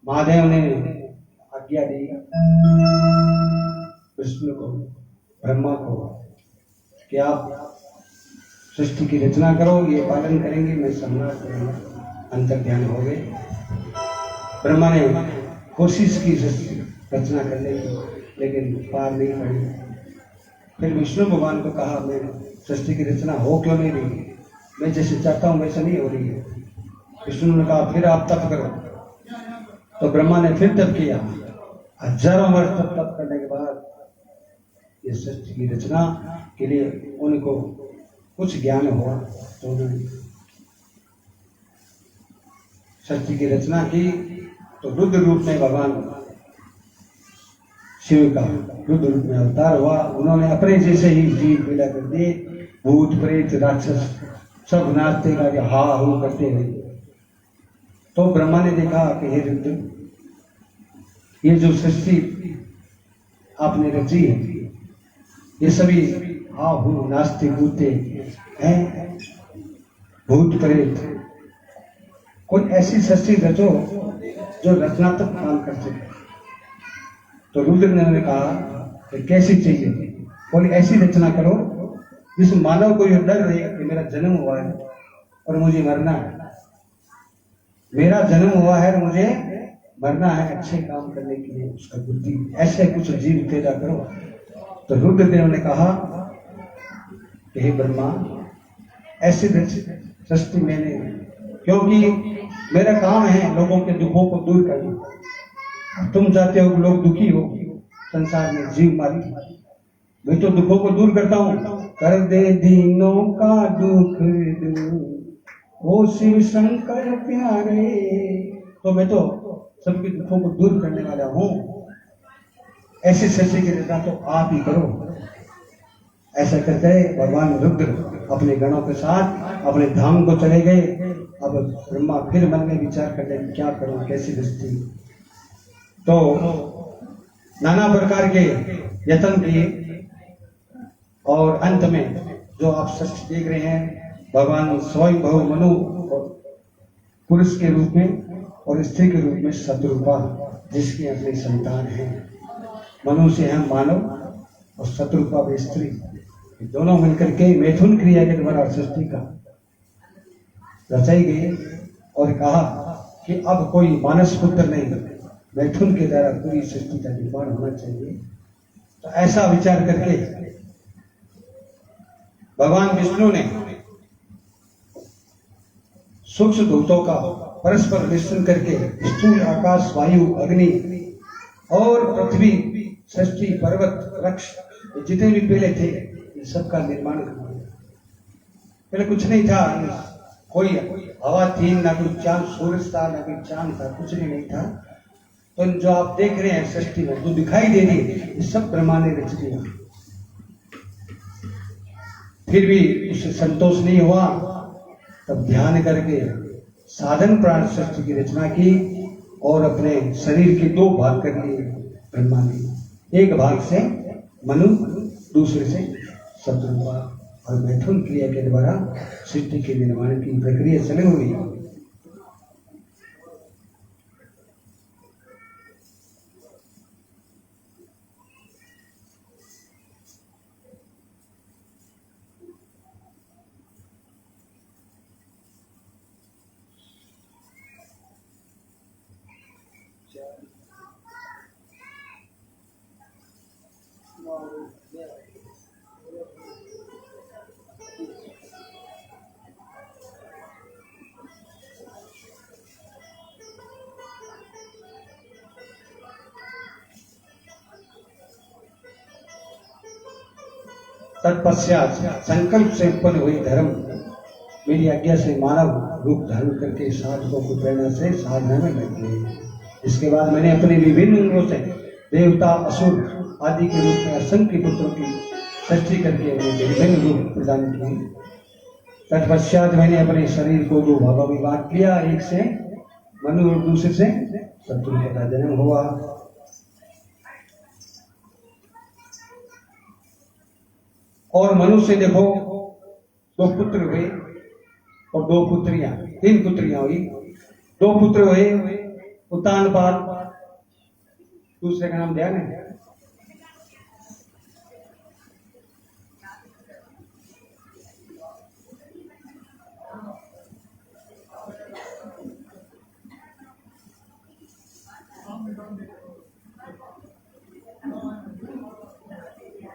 महादेव ने आज्ञा दी विष्णु को, ब्रह्मा को कि आप सृष्टि की रचना करो, ये पालन करेंगे, मैं सम्राट करूंगा। अंतर ध्यान हो गए। ब्रह्मा ने कोशिश की सृष्टि रचना करने की, लेकिन पार नहीं पड़ी। फिर विष्णु भगवान को कहा, मैं सृष्टि की रचना हो क्यों नहीं रही, मैं जैसे चाहता हूँ वैसे नहीं हो रही है। विष्णु ने कहा, फिर आप तप करो। तो ब्रह्मा ने फिर तप किया। हजारों वर्ष तप करने के बाद ये सृष्टि की रचना के लिए उनको कुछ ज्ञान हुआ, तो उन्होंने सृष्टि की रचना की। तो रुद्र रूप में भगवान शिव का रुद्र रूप में अवतार हुआ। उन्होंने अपने जैसे ही जीव पैदा कर दिए, भूत प्रेत राक्षस सब नाचते गाते हा हू करते हुए। तो ब्रह्मा ने देखा कि हे रुद्र, ये जो सृष्टि आपने रची है, ये सभी हा हू नाचते कूदते हैं, भूत प्रेत, कोई ऐसी सृष्टि रचो जो रचनात्मक काम कर सके। तो रुद्र ने कहा कि कैसी चाहिए? कोई ऐसी रचना करो जिस मानव को यह डर रहे कि मेरा जन्म हुआ है और मुझे मरना है, मेरा जन्म हुआ है और मुझे मरना है, अच्छे काम करने के लिए उसका बुद्धि, ऐसे कुछ जीव पैदा करो। तो रुद्रदेव ने कहा कि हे ब्रह्मा, ऐसी सृष्टि मैंने, क्योंकि मेरा काम है लोगों के दुखों को दूर करना। तुम चाहते हो कि लोग दुखी हो, संसार में जीव मारी, मैं तो दुखों को दूर करता हूँ। कर दे दीनों का दुख दूर, ओ शिव शंकर प्यारे। तो मैं तो सबके दुखों को दूर करने वाला हूँ। ऐसी सृष्टि की रचना तो आप ही करो। ऐसा करते भगवान रुद्र अपने गणों के साथ अपने धाम को चले गए। अब ब्रह्मा फिर मन में विचार कर ले, क्या करूं, कैसी सृष्टि। तो नाना प्रकार के यत्न किए और अंत में जो आप सृष्टि देख रहे हैं, भगवान स्वयं भव मनु पुरुष के रूप में और स्त्री के रूप में शत्रुपा, जिसकी अपनी संतान है। मनु से हम मानव और शत्रुपा व स्त्री, दोनों मिलकर के मैथुन क्रिया के द्वारा सृष्टि का रचाई गई और कहा कि अब कोई मानस पुत्र नहीं, मैथुन के द्वारा पूरी सृष्टि का निर्माण होना चाहिए। तो ऐसा विचार करके भगवान विष्णु ने सूक्ष्म भूतों का परस्पर मिश्रण करके स्थूल आकाश, वायु, अग्नि और पृथ्वी, सृष्टि, पर्वत, वृक्ष, जितने भी पहले थे, इन सबका निर्माण करना। पहले कुछ नहीं था, कोई हवा थी, ना कोई चांद सूरज था, ना कोई चांद था, कुछ नहीं था। तो जो आप देख रहे हैं सृष्टि में जो दिखाई दे रही है, ये सब ब्रह्मा ने रच दिया। फिर भी उससे संतोष नहीं हुआ, तब ध्यान करके साधन प्राण सृष्टि की रचना की और अपने शरीर के दो भाग कर लिए ब्रह्मा ने। एक भाग से मनु, दूसरे से शत्रुपा, और मैथुन क्रिया के द्वारा सृष्टि के निर्माण की प्रक्रिया चली हुई। तत्पश्चात संकल्प से उत्पन्न हुई धर्म मेरी आज्ञा से मानव रूप धारण करके साधकों की प्रेरणा से साधना में लग गए। इसके बाद मैंने अपने विभिन्न अंगों से देवता, असुर आदि के रूप में असंख्य पुत्रों की सृष्टि करके उन्हें विभिन्न रूप प्रदान किए। तत्पश्चात मैंने अपने शरीर को दो भागों में बांट लिया, एक से मनु और दूसरे से शत्रुपा का जन्म हुआ। और मनु से देखो दो पुत्र हुए और दो पुत्रियां, तीन पुत्रियां हुई। दो पुत्र हुए उत्तानपाद, दूसरे का नाम ध्यान है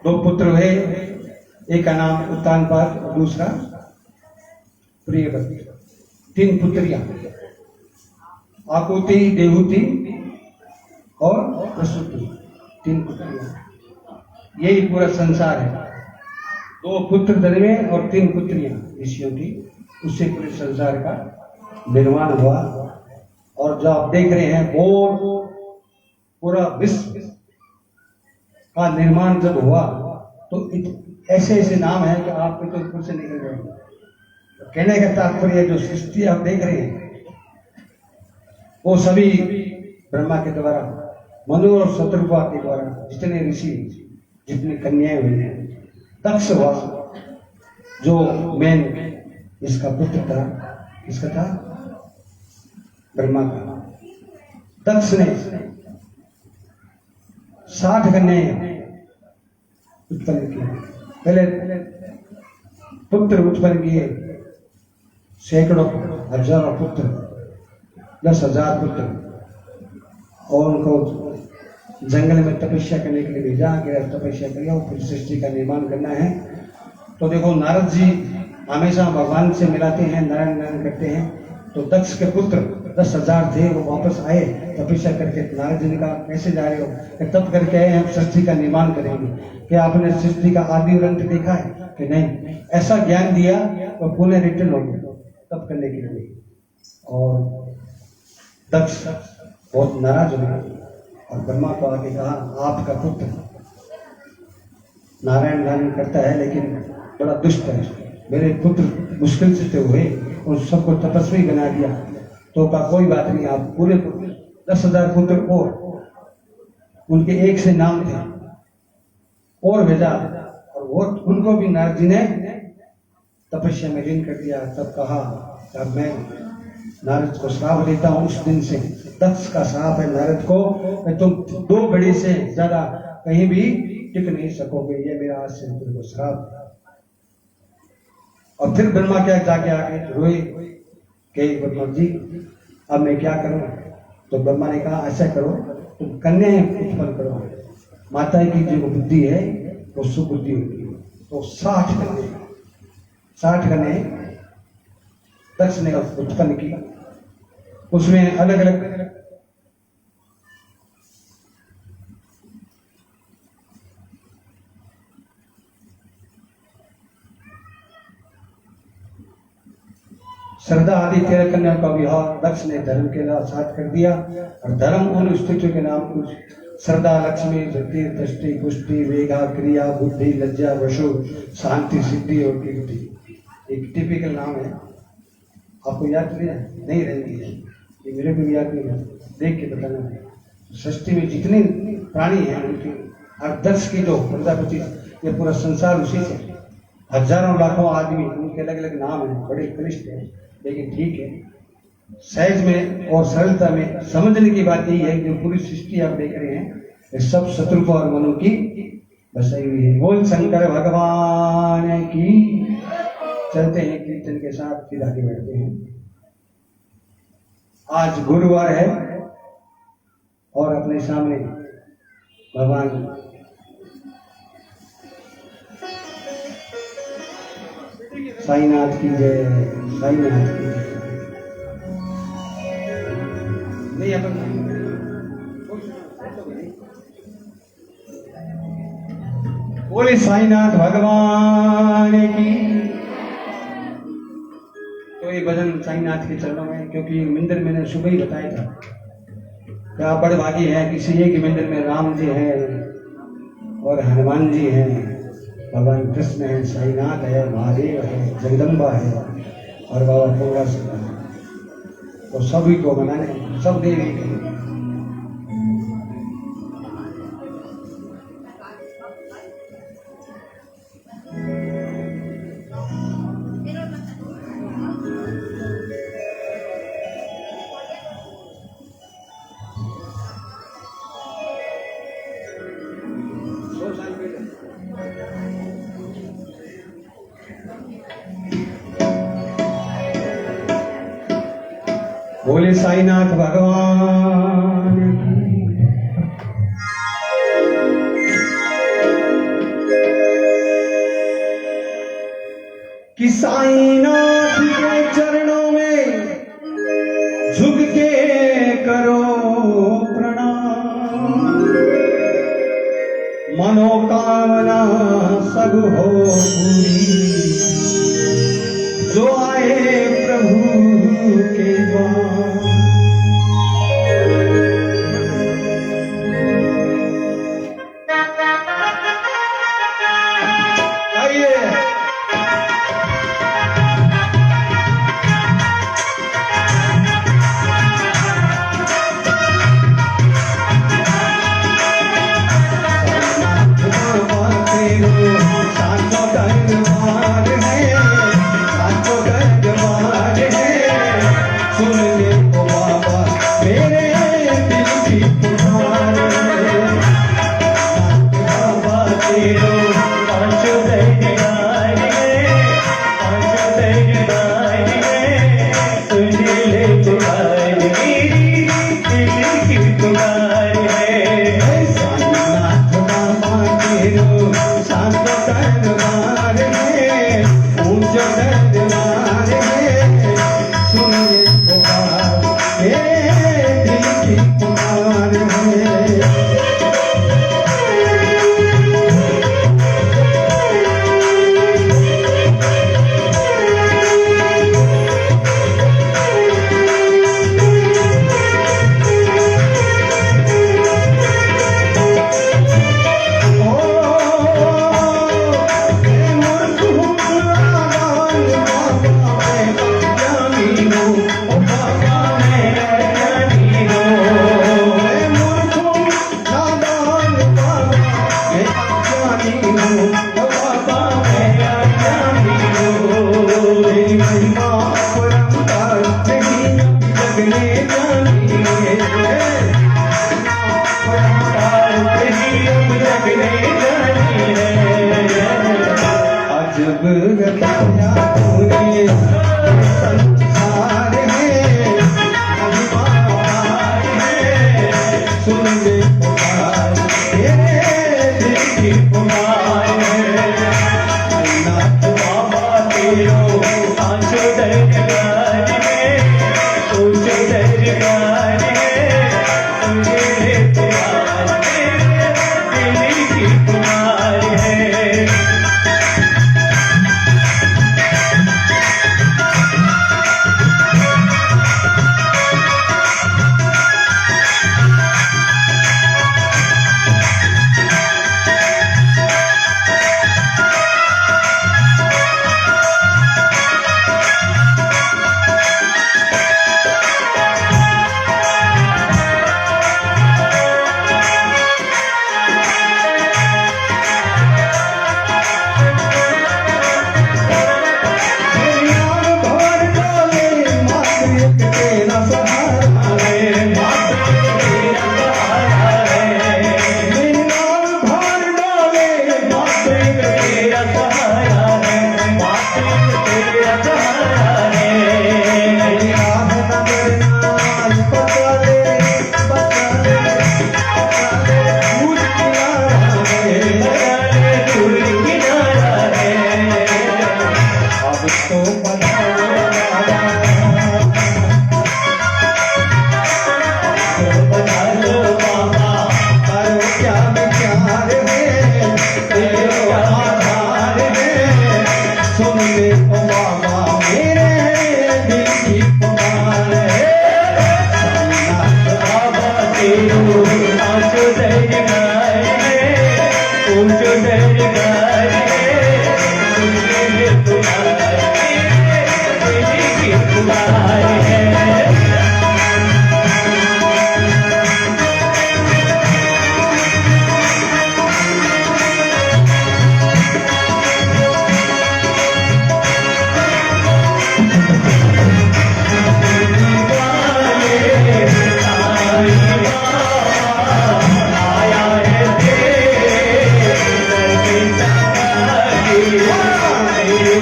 दो पुत्र हुए, एक का नाम उत्तानपाद और दूसरा प्रियवती। तीन पुत्रियां आकुति, देवहूति और प्रसूति, तीन पुत्रियां। यही पूरा संसार है। दो पुत्र जन्मे और तीन पुत्रियां ऋषियों की, उससे पूरे संसार का निर्माण हुआ। और जो आप देख रहे हैं वो पूरा विश्व का निर्माण जब हुआ तो ऐसे ऐसे नाम है कि आपके तो ऊपर से निकल गए। तो कहने का तात्पर्य जो सृष्टि आप देख रहे हैं वो सभी ब्रह्मा के द्वारा, मनु और शत्रुपा के द्वारा, जितने ऋषि, जितनी कन्याएं हुई हैं। दक्ष हुआ जो मेन इसका पुत्र था, किसका था? ब्रह्मा का। दक्ष ने 60 कन्याएं उत्पन्न किए। पहले पुत्र उत्पन्न किए, सैकड़ों हजारों पुत्र, 10,000 पुत्र, और उनको जंगल में तपस्या करने के लिए भेजा कि तपस्या करिए और फिर सृष्टि का निर्माण करना है। तो देखो नारद जी हमेशा भगवान से मिलाते हैं, नारायण नारायण करते हैं। तो दक्ष के पुत्र 10,000 थे, वो वापस आए तपस्या करके। नारद जी ने कहा कैसे जा रहे हो? कि तब करके आए हम सृष्टि का निर्माण करेंगे। क्या आपने सृष्टि का आदि और अंत देखा है? कि नहीं। ऐसा ज्ञान दिया तो पुनः रिटर्न हो गया तब करने के लिए। और दक्ष बहुत नाराज हो गया और ब्रह्मा को आके कहा आपका पुत्र नारायण नारायण करता है लेकिन बड़ा दुष्ट है। मेरे पुत्र मुश्किल से हुए, उन सबको तपस्वी बना दिया। तो कहा कोई बात नहीं, आप पूरे 10,000 पुत्र और उनके एक से नाम थे और भेजा, और वो उनको भी नारद जी ने तपस्या में लीन कर दिया। तब कहा अब मैं नारद को श्राप देता हूं। उस दिन से दक्ष का श्राप है नारद को, तुम 2 घड़ी से ज्यादा कहीं भी टिक नहीं सकोगे, ये मेरा आज से तुमको श्राप। और फिर ब्रह्मा क्या जाके आके रोए कि ब्रह्मा जी अब मैं क्या करूं? तो ब्रह्मा ने कहा ऐसा करो, तुम कन्याएं उत्पन्न करो। माता की जो बुद्धि है वो सुबुद्धि होती है। तो 60 कन्याएं दक्ष ने उत्पन्न की। उसमें अलग अलग श्रद्धा आदि 13 कन्याओं का विवाह दक्ष ने धर्म के साथ कर दिया। और धर्म उन स्त्रियों के नाम श्रद्धा लक्ष्मी वृद्धि दृष्टि पुष्टि वेगा क्रिया बुद्धि लज्जा वशु शांति सिद्धि और कीर्ति। एक टिपिकल नाम है, आपको याद नहीं रहेगी, ये मेरे को भी याद नहीं है, देख के बताना है। सृष्टि में जितने प्राणी हैं उनके हर 10 किलो 15-25 ये पूरा संसार उसी से, हजारों लाखों आदमी, उनके अलग अलग नाम हैं, बड़े क्लिष्ट हैं, लेकिन ठीक है। सहज में और सरलता में समझने की बात यही है कि जो पूरी सृष्टि आप देख रहे हैं ये सब शत्रुपा और मनु की बसाई हुई है। बोल शंकर भगवान की। चलते हैं कीर्तन के साथ, फिर आगे बढ़ते हैं। आज गुरुवार है और अपने सामने भगवान साईनाथ की जय, साईनाथ की जय। नहीं अपन बोले साईनाथ भगवान की। तो ये भजन साईनाथ के चरणों में, क्योंकि मंदिर मैंने सुबह ही बताया था क्या बड़े भागी है किसी एक मंदिर में राम जी हैं और हनुमान जी हैं, भगवान कृष्ण है, साईनाथ है, महादेव है, जगदम्बा है और बाबा पूरा सिंह है। तो सभी को मनाने, सब देवी के बोले साईनाथ भगवान कि साईनाथ के चरणों में झुक के करो प्रणाम, मनोकामना सब हो पूरी, जो आए प्रभु के द्वार।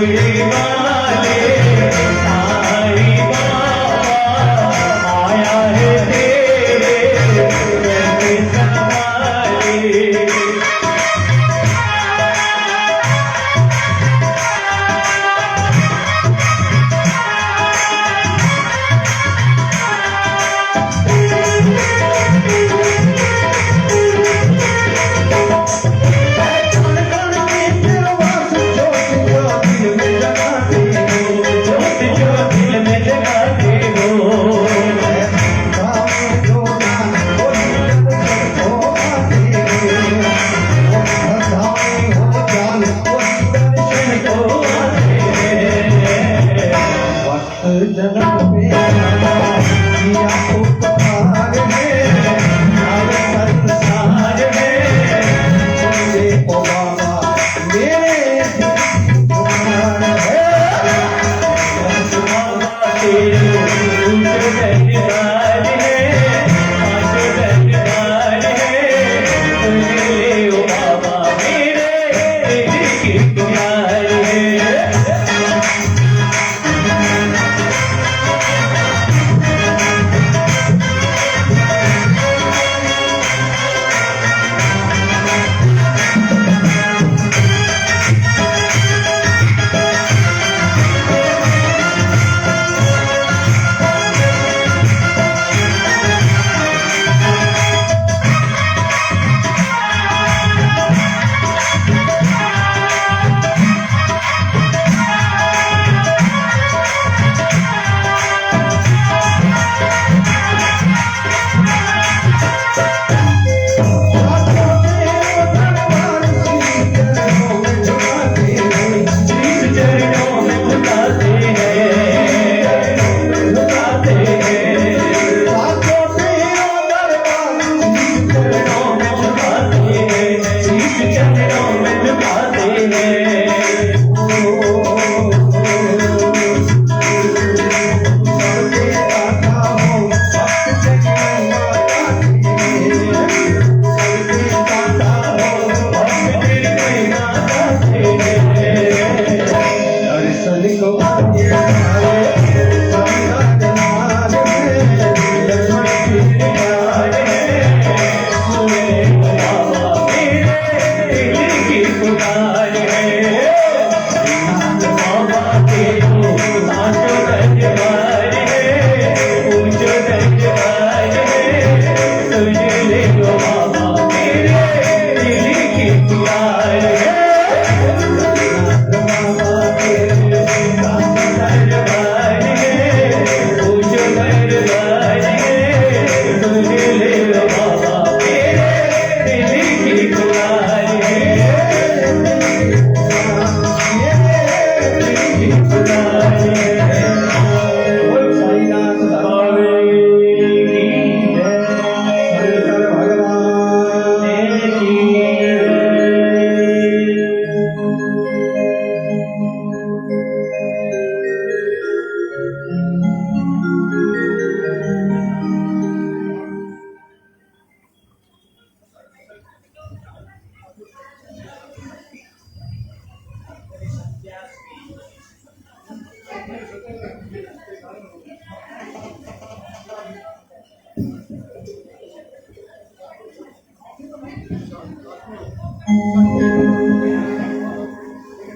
तुझे वाले साई बाबा आया है तेरे घर संभाले। जन्म में किया उपकार है, अब संसार में तुझे ओ बाबा मेरे उपकार है।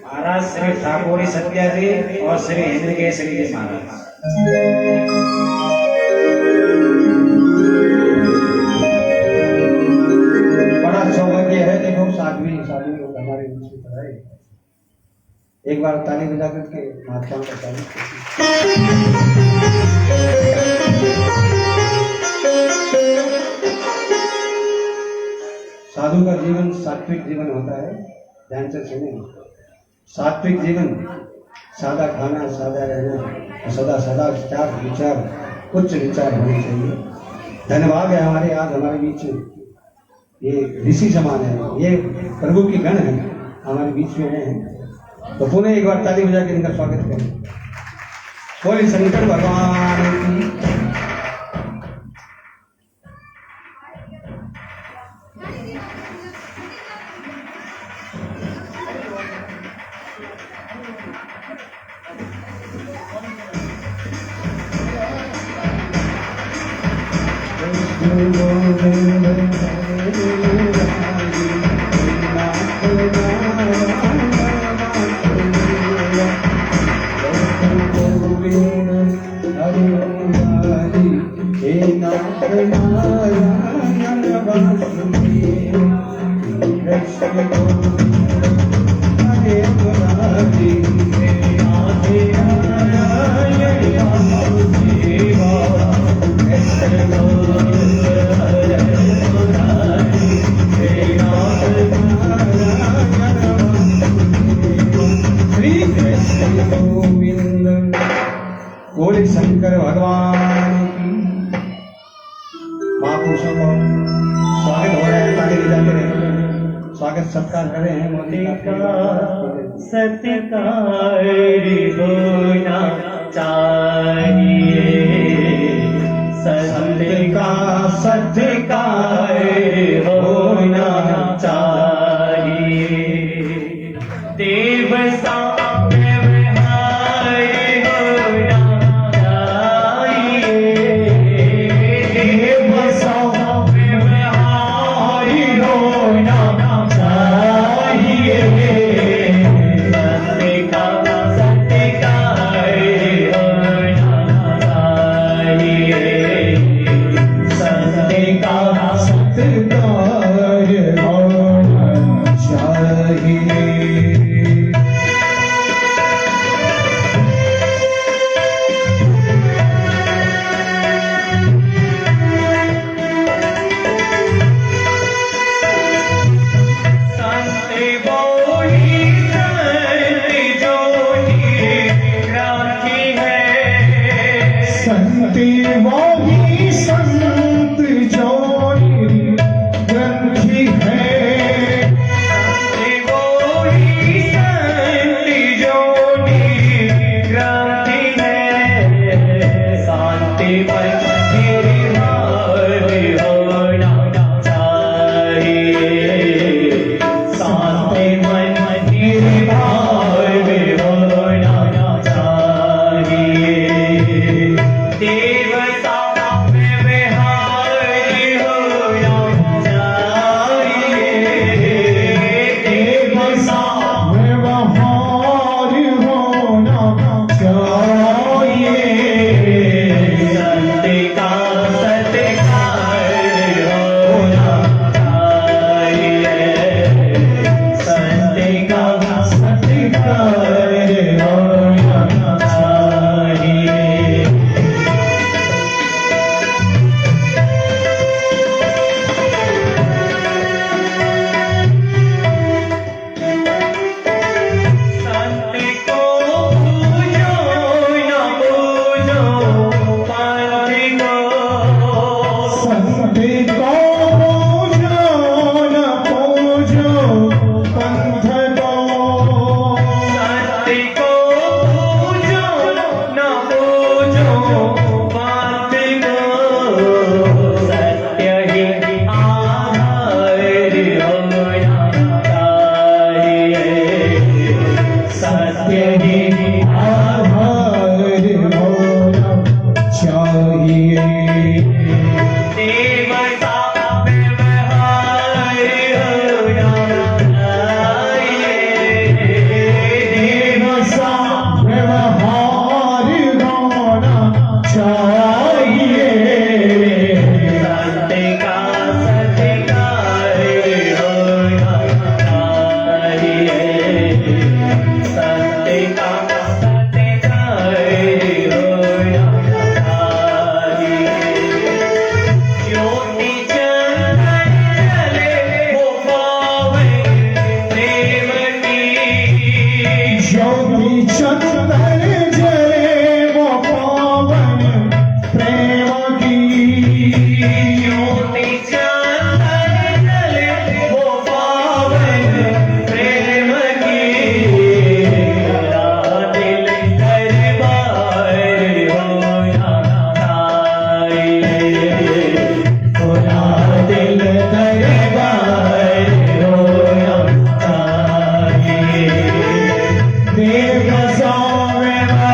महाराज श्री ठाकुरी सत्या जी और श्री इंद्र केसरी जी महाराज। बड़ा सौभाग्य है देखो साध्वी साधु लोग हमारे बीच में खड़ा है। एक बार ताली बजा करके महात्मा का तारीफ साधु का जीवन सात्विक जीवन होता है। ध्यान से सुने, सात्विक जीवन सादा खाना, सादा रहना, सदा सदा विचार उच्च विचार होने चाहिए। धन्यवाद है हमारे आज हमारे बीच ये ऋषि समान है, ये प्रभु की गण है, हमारे बीच में हैं। तो पुनः एक बार ताली बजा के इनका स्वागत करें। बोले शंकर भगवान की। बोले शंकर भगवान की। महापुरुषों को स्वागत हो रहा है, ताली बजाते रहे, स्वागत सत्कार कर रहे हैं मोदी का। सत्कार होना चाहिए, संत का सत्कार होना चाहिए। देव सा व्यवहार होना चाहिए, देव सा व्यवहार होना चाहिए। सत्य का सत्कार होना चाहिए, सत्य का सत्कार होना चाहिए। संत बोली संत जोनी राखी है, संत वही संत जोनी ग्रंथि है। संत बोली संत जोनी राखी है। शांति मन निर्मल होना चाहिए, शांति मन निर्मल होना चाहिए। देवता व्यवहार होना चाहिए, देवता व्यवहार होना चाहिए। सत्य का सत्कार होना चाहिए, सत्य का सत्कार होना चाहिए। संत को पूजो न पूजो पंथ को, संत को पूजो न पूजो पंथ को। सत्य को पूजो न पूजो पंथ को। सत्य ही आधार होना चाहिए, सत्य ही आधार होना चाहिए। देवता व्यवहार होना चाहिए, देवता व्यवहार होना चाहिए। सत्य का सत्कार होना चाहिए, सत्य का सत्कार होना चाहिए। ज्योति चंदन जले वो पावन प्रेम की, ज्योति चंदन जले वो पावन प्रेम की। ज्योति चंदन जले वो पावन प्रेम की। खुला दिल दरबार होना चाहिए, खुला दिल दरबार होना चाहिए। देवता व्यवहार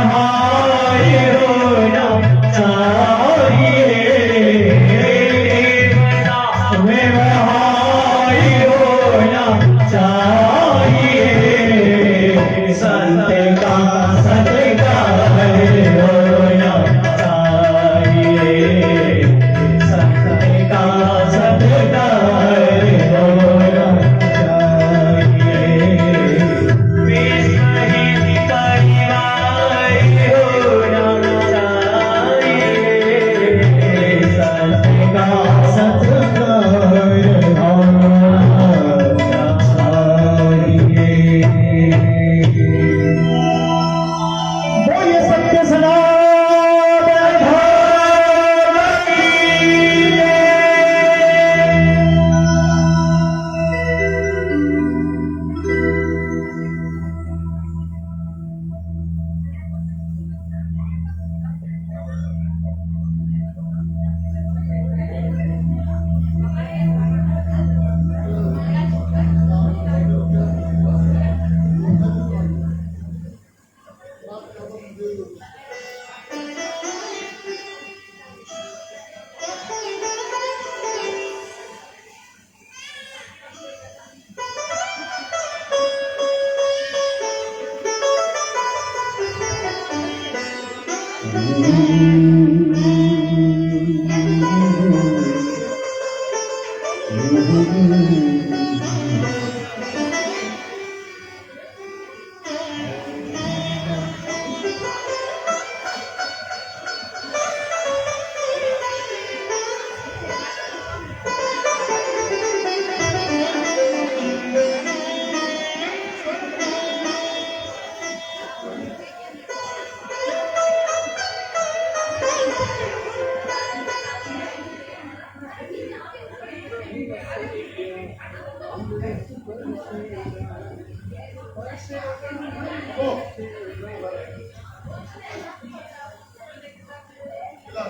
बोलिए सत्य सनातन धर्म की जय।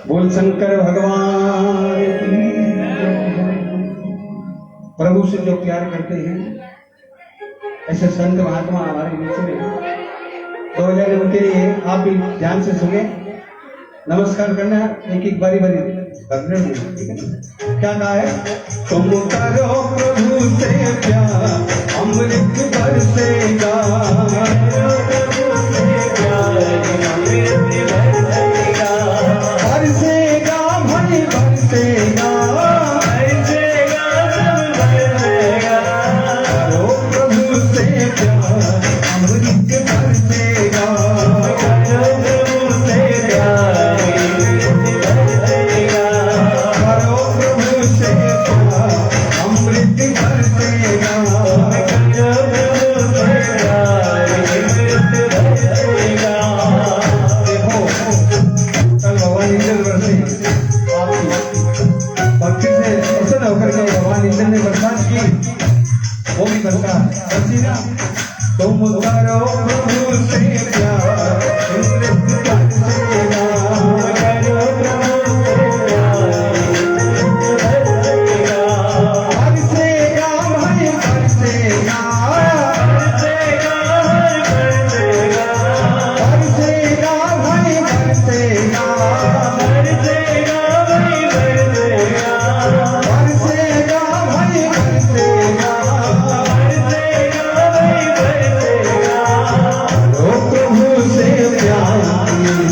बोल शंकर भगवान की। प्रभु से जो प्यार करते हैं ऐसे संत महात्मा हमारे बीच में तो हो जाए, उनके लिए आप भी ध्यान से सुने। नमस्कार करना एक एक बारी बारी करने दीजिए, ठीक है? क्या कहा है? तुम करो प्रभु से प्यार अमृत बरसेगा, बरसेगा भाई बरसेगा, करो प्रभु से प्यार अमृत बरसेगा, करो प्रभु से प्यार अमृत बरसेगा। देखो कल भगवान इंद्र बरसे, भक्ति से प्रसन्न होकर के भगवान इंद्र ने बरसात की, वो भी बरसात बरसी ना। तुम करो प्रभु से प्यार अमृत बरसेगा, बरसेगा भाई बरसेगा, बरसेगा भाई बरसेगा, बरसेगा भाई बरसेगा, ओ प्रभु से प्यार अमृत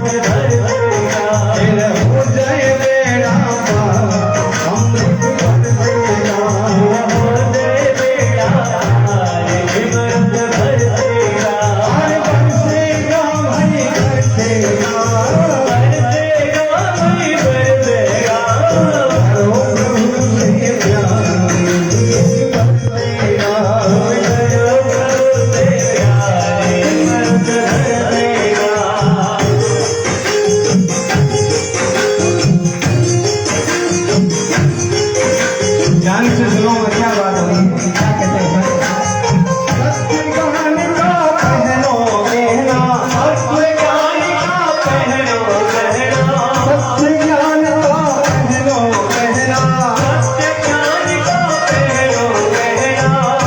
बरसेगा, फिर हो जाए बेड़ा पार अमृत बरसेगा, अरे बरसेगा भाई बरसेगा, करो प्रभु से प्यार अमृत ध्यान से सुनो, क्या बात होगी, क्या कहते हैं? सत्य ज्ञान का पहनो गहना, सत्य ज्ञान का पहनो गहना, सत्य ज्ञान का पहनो गहना,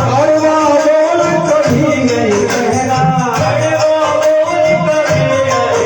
कड़वा बोल कभी नहीं कहना, कड़वा बोल कभी नहीं कहना,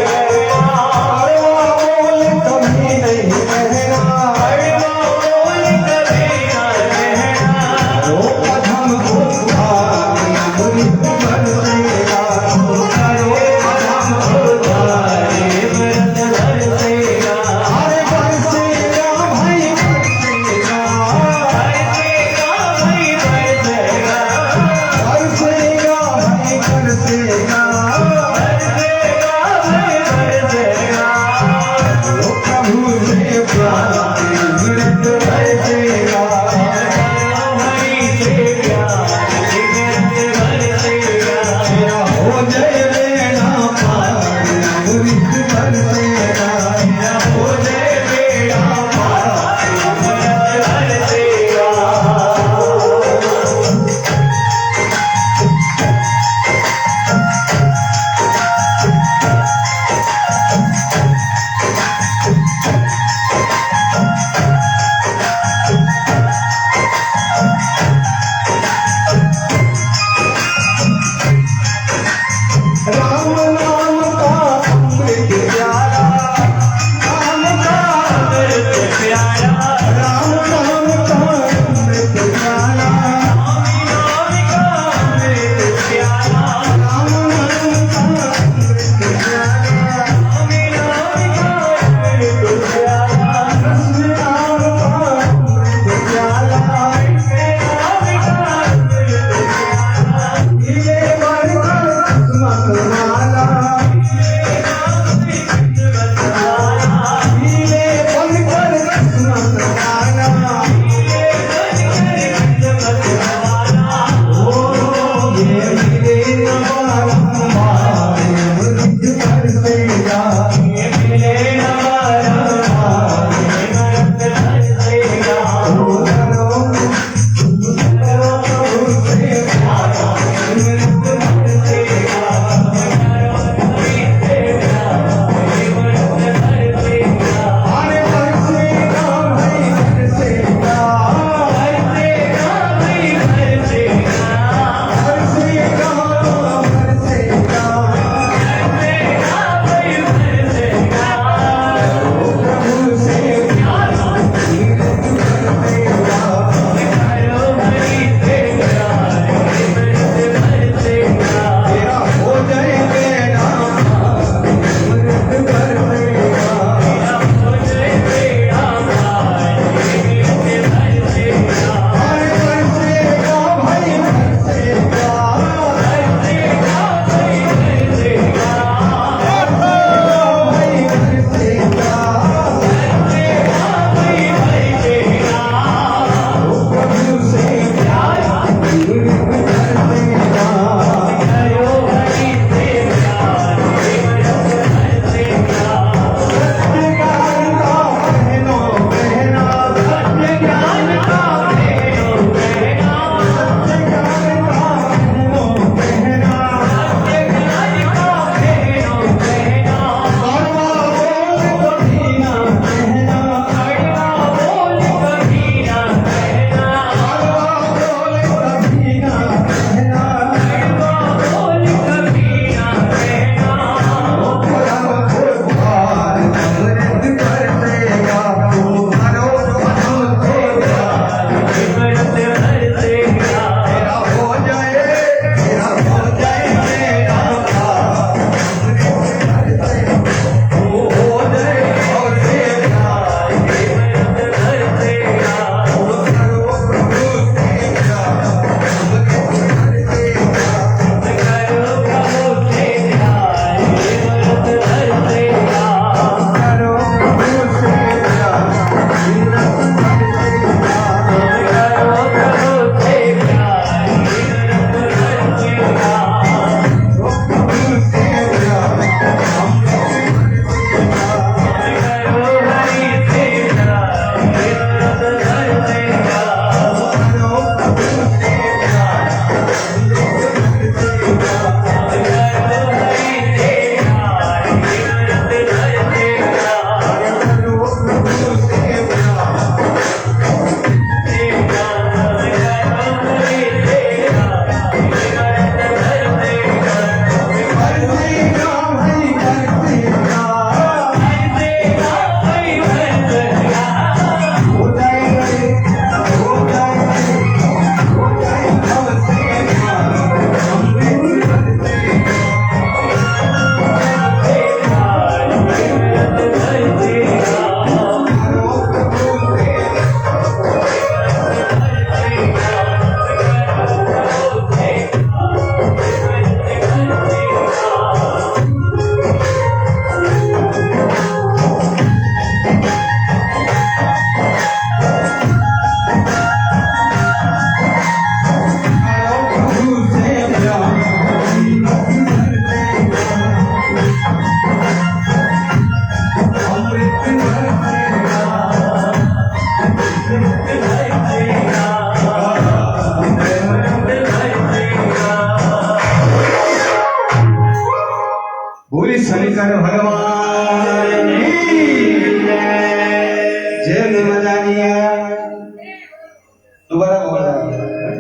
दोबारा बोल रहा है,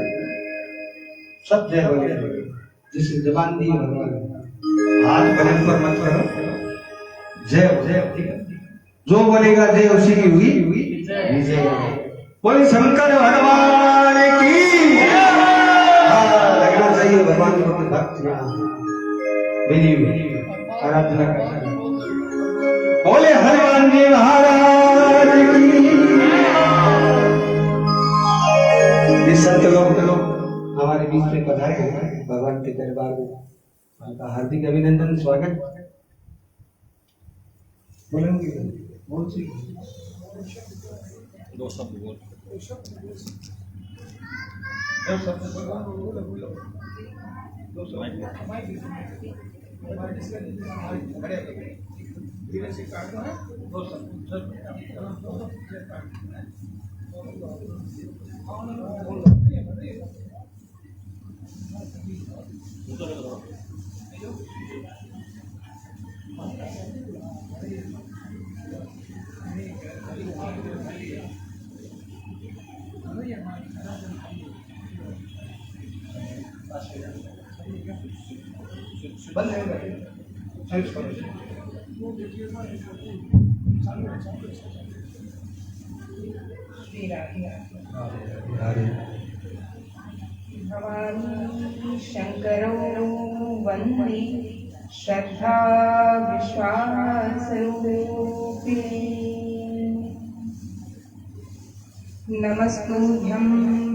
सब जय बोले, जिससे जबान दी भगवान, हाथ बने पर मत करो, जय जय, ठीक है, जो बोलेगा जय उसी की हुई विजय। बोले शंकर भगवान की, हाँ लगना चाहिए भगवान के भक्त यहाँ विधि आराधना करते हैं। बोले हनुमान जी महाराज की। ये संत लोग हमारे बीच में पधारे हैं भगवान के दरबार में, उनका हार्दिक अभिनंदन, स्वागत। बोलेंगे बहुत सी दो शब्द बोल। बंद है भवानी शंकरो वन्दे श्रद्धा विश्वास रूपिणे। नमस्तुभ्यं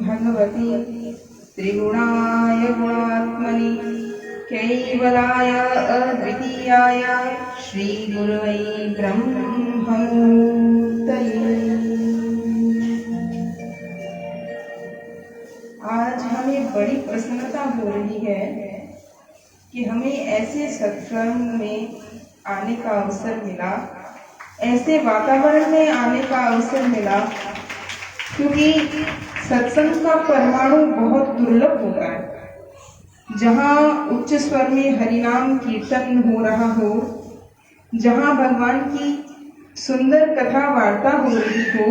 भगवति त्रिगुणाय गुणात्मनि कैवलाय अद्वितीयाय श्रीगुरुवे ब्रह्ममूर्तये। आज हमें बड़ी प्रसन्नता हो रही है कि हमें ऐसे सत्संग में आने का अवसर मिला, ऐसे वातावरण में आने का अवसर मिला, क्योंकि सत्संग का परमाणु बहुत दुर्लभ होता है। जहाँ उच्च स्वर में हरिनाम कीर्तन हो रहा हो, जहाँ भगवान की सुंदर कथा वार्ता हो रही हो,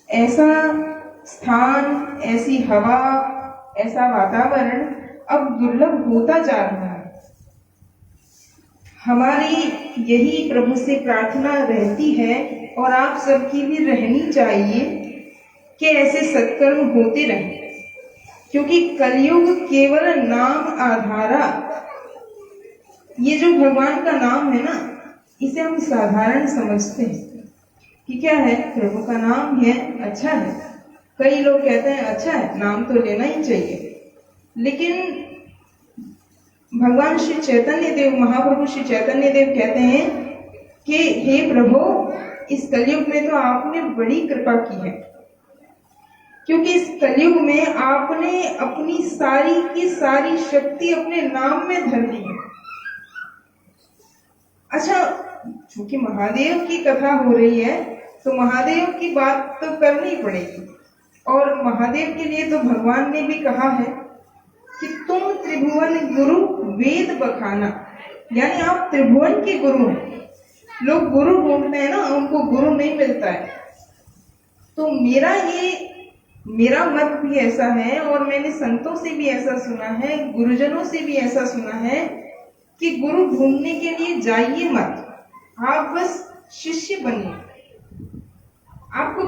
ऐसा स्थान, ऐसी हवा, ऐसा वातावरण अब दुर्लभ होता जा रहा है। हमारी यही प्रभु से प्रार्थना रहती है और आप सबकी भी रहनी चाहिए कि ऐसे सत्कर्म होते रहें, क्योंकि कलयुग केवल नाम आधारा, ये जो भगवान का नाम है ना, इसे हम साधारण समझते हैं कि क्या है, प्रभु का नाम है, अच्छा है। कई लोग कहते हैं अच्छा है, नाम तो लेना ही चाहिए, लेकिन भगवान श्री चैतन्य देव, महाप्रभु श्री चैतन्य देव कहते हैं कि हे प्रभु, इस कलयुग में तो आपने बड़ी कृपा की है, क्योंकि इस कलयुग में आपने अपनी सारी की सारी शक्ति अपने नाम में धर दी है। अच्छा, चूंकि महादेव की कथा हो रही है तो महादेव की बात तो करनी पड़ेगी, और महादेव के लिए तो भगवान ने भी कहा है कि तुम त्रिभुवन गुरु वेद बखाना, यानी आप त्रिभुवन के गुरु हैं। लोग गुरु ढूंढते हैं ना, उनको गुरु नहीं मिलता है। तो मेरा मत भी ऐसा है, और मैंने संतों से भी ऐसा सुना है, गुरुजनों से भी ऐसा सुना है कि गुरु ढूंढने के लिए जाइए मत, आप बस शिष्य बनिए। आपको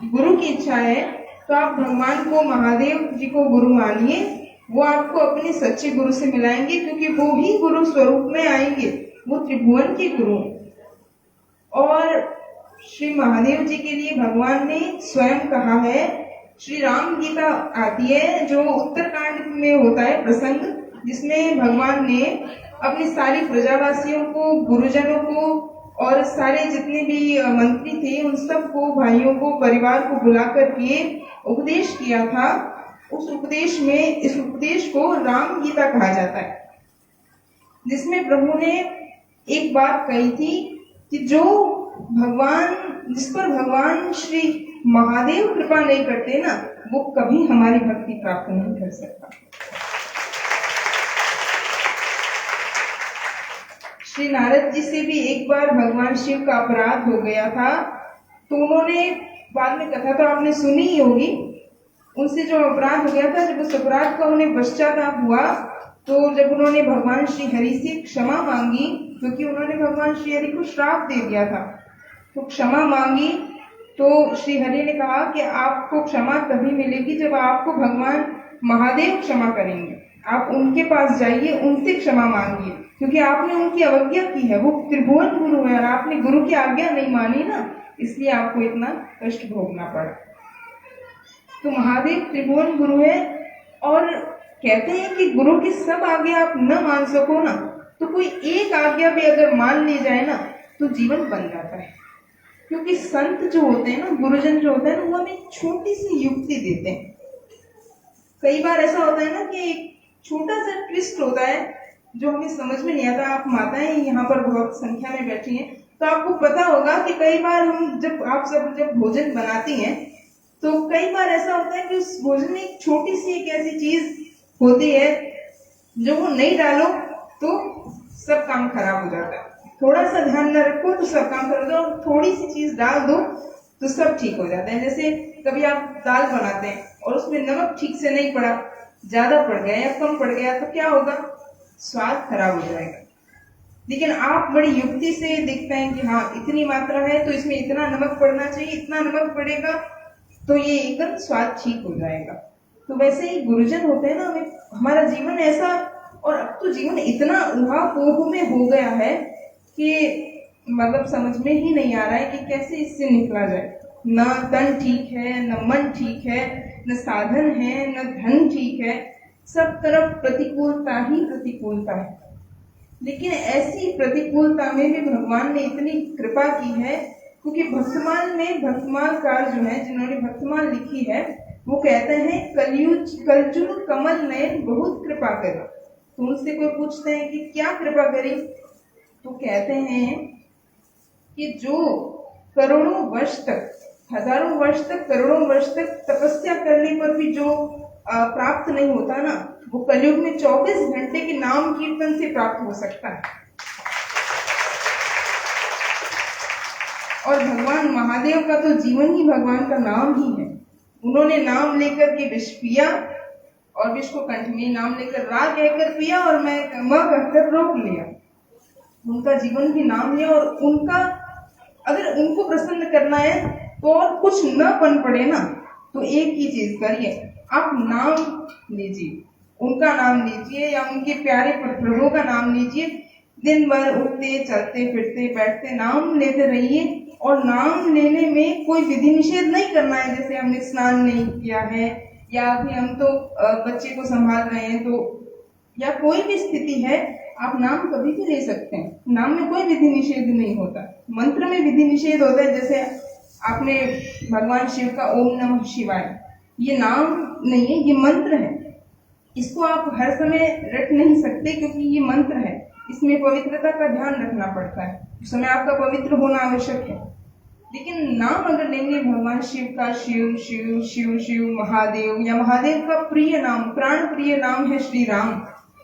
गुरु की इच्छा है तो आप भगवान को, महादेव जी को गुरु मानिए, वो आपको अपने सच्चे गुरु से मिलाएंगे, क्योंकि वो ही गुरु स्वरूप में आएंगे, वो त्रिभुवन के गुरु। और श्री महादेव जी के लिए भगवान ने स्वयं कहा है, श्री राम गीता आती है जो उत्तरकांड में होता है प्रसंग, जिसमें भगवान ने अपने सारी प्रजावासियों को, गुरुजनों को और सारे जितने भी मंत्री थे उन सबको, भाइयों को, परिवार को बुला करके उपदेश किया था। उस उपदेश में, इस उपदेश को राम गीता कहा जाता है, जिसमें प्रभु ने एक बात कही थी कि जो भगवान, जिस पर भगवान श्री महादेव कृपा नहीं करते ना, वो कभी हमारी भक्ति प्राप्त नहीं कर सकता। श्री नारद जी से भी एक बार भगवान शिव का अपराध हो गया था, तो उन्होंने बाद में, कथा तो आपने सुनी ही होगी, उनसे जो अपराध हो गया था, जब उस अपराध का उन्हें पश्चाताप हुआ, तो जब उन्होंने भगवान श्री हरि से क्षमा मांगी, क्योंकि उन्होंने भगवान श्री हरि को श्राप दे दिया था, तो क्षमा मांगी, तो श्री हरि ने कहा कि आपको क्षमा तभी मिलेगी जब आपको भगवान महादेव क्षमा करेंगे। आप उनके पास जाइए, उनसे क्षमा मांगिए, क्योंकि आपने उनकी अवज्ञा की है। वो त्रिभुवन गुरु है और आपने गुरु की आज्ञा नहीं मानी ना, इसलिए आपको इतना कष्ट भोगना पड़ा। तो महादेव त्रिभुवन गुरु है, और कहते हैं कि गुरु की सब आज्ञा आप न मान सको ना, तो कोई एक आज्ञा भी अगर मान ली जाए ना, तो जीवन बन जाता है। क्योंकि संत जो होते हैं ना, गुरुजन जो होते हैं ना, वो हमें छोटी सी युक्ति देते हैं। कई बार ऐसा होता है ना कि एक छोटा सा ट्विस्ट होता है जो हमें समझ में नहीं आता। आप माताएं यहाँ पर बहुत संख्या में बैठी हैं, तो आपको पता होगा कि कई बार आप सब जब भोजन बनाती हैं, तो कई बार ऐसा होता है कि उस भोजन में एक छोटी सी एक ऐसी चीज होती है जो वो नहीं डालो तो सब काम खराब हो जाता है। थोड़ा सा ध्यान न रखो तो सब काम खराब हो जाता है, और थोड़ी सी चीज डाल दो तो सब ठीक हो जाता है। जैसे कभी आप दाल बनाते हैं और उसमें नमक ठीक से नहीं पड़ा, ज्यादा पड़ गया या कम पड़ गया, तो क्या होगा? स्वाद खराब हो जाएगा। लेकिन आप बड़ी युक्ति से देखते हैं कि हाँ इतनी मात्रा है तो इसमें इतना नमक पड़ना चाहिए, इतना नमक पड़ेगा तो ये एकदम स्वाद ठीक हो जाएगा। तो वैसे ही गुरुजन होते हैं ना, हमारा जीवन ऐसा, और अब तो जीवन इतना ऊहापोह में हो गया है कि मतलब समझ में ही नहीं आ रहा है कि कैसे इससे निकला जाए। न तन ठीक है, न मन ठीक है, न साधन है, न धन ठीक है, सब तरफ प्रतिकूलता ही प्रतिकूलता है। लेकिन ऐसी प्रतिकूलता में भी भगवान ने इतनी कृपा की है, क्योंकि भक्तमालकार जो है, जिन्होंने भक्तमाल लिखी है, वो कहते हैं कलयुग कमल नयन बहुत कृपा करी। तो उनसे कोई पूछते हैं कि क्या कृपा करी, तो कहते हैं कि जो करोड़ों वर्ष तक, हजारों वर्ष तक, करोड़ों वर्ष तक तपस्या करने पर भी जो प्राप्त नहीं होता ना, वो कलयुग में 24 घंटे के नाम कीर्तन से प्राप्त हो सकता है। और भगवान महादेव का तो जीवन ही भगवान का नाम ही है। उन्होंने नाम लेकर के विष पिया, और विष को कंठ में नाम लेकर रा कहकर पिया, और मैं कहकर रोक लिया। उनका जीवन भी नाम है, और उनका अगर उनको प्रसन्न करना है तो और कुछ न बन पड़े ना, तो एक ही चीज करिए, आप नाम लीजिए, उनका नाम लीजिए या उनके प्यारे प्रभु का नाम लीजिए। दिन भर उठते चलते फिरते बैठते नाम लेते रहिए, और नाम लेने में कोई विधि निषेध नहीं करना है। जैसे हमने स्नान नहीं किया है, या अभी हम तो बच्चे को संभाल रहे हैं, तो या कोई भी स्थिति है, आप नाम कभी भी ले सकते हैं। नाम में कोई विधि निषेध नहीं होता, मंत्र में विधि निषेध होता है। जैसे आपने भगवान शिव का ओम नमः शिवाय, ये नाम नहीं है, ये मंत्र है। इसको आप हर समय रट नहीं सकते, क्योंकि ये मंत्र है, इसमें पवित्रता का ध्यान रखना पड़ता है, उस समय आपका पवित्र होना आवश्यक है। लेकिन नाम अगर लेंगे भगवान शिव का, शिव शिव शिव शिव महादेव, या महादेव का प्रिय नाम, प्राण प्रिय नाम है श्री राम,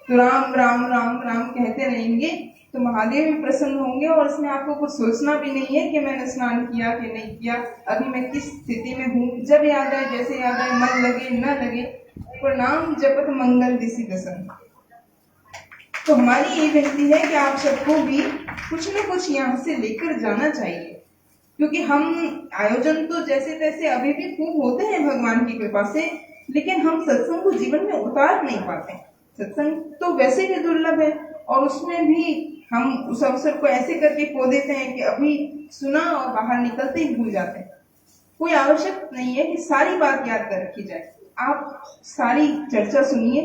तो राम राम राम राम कहते रहेंगे तो महादेव भी प्रसन्न होंगे। और इसमें आपको कुछ सोचना भी नहीं है कि मैंने स्नान किया कि नहीं किया, अभी मैं किस स्थिति में हूँ। जब याद आए, जैसे याद आए, मन लगे न लगे, प्रणाम जपत मंगल दिशि दसन। तो हमारी ये विनती है कि आप सबको भी कुछ न कुछ यहाँ से लेकर जाना चाहिए, क्योंकि हम आयोजन तो जैसे तैसे अभी भी खूब होते हैं भगवान की कृपा से, लेकिन हम सत्संग को जीवन में उतार नहीं पाते। सत्संग तो वैसे भी दुर्लभ है, और उसमें भी हम उस अवसर को ऐसे करके खो देते हैं कि अभी सुना और बाहर निकलते ही भूल जाते हैं। कोई आवश्यक नहीं है कि सारी बात याद कर रखी जाए। आप सारी चर्चा सुनिए,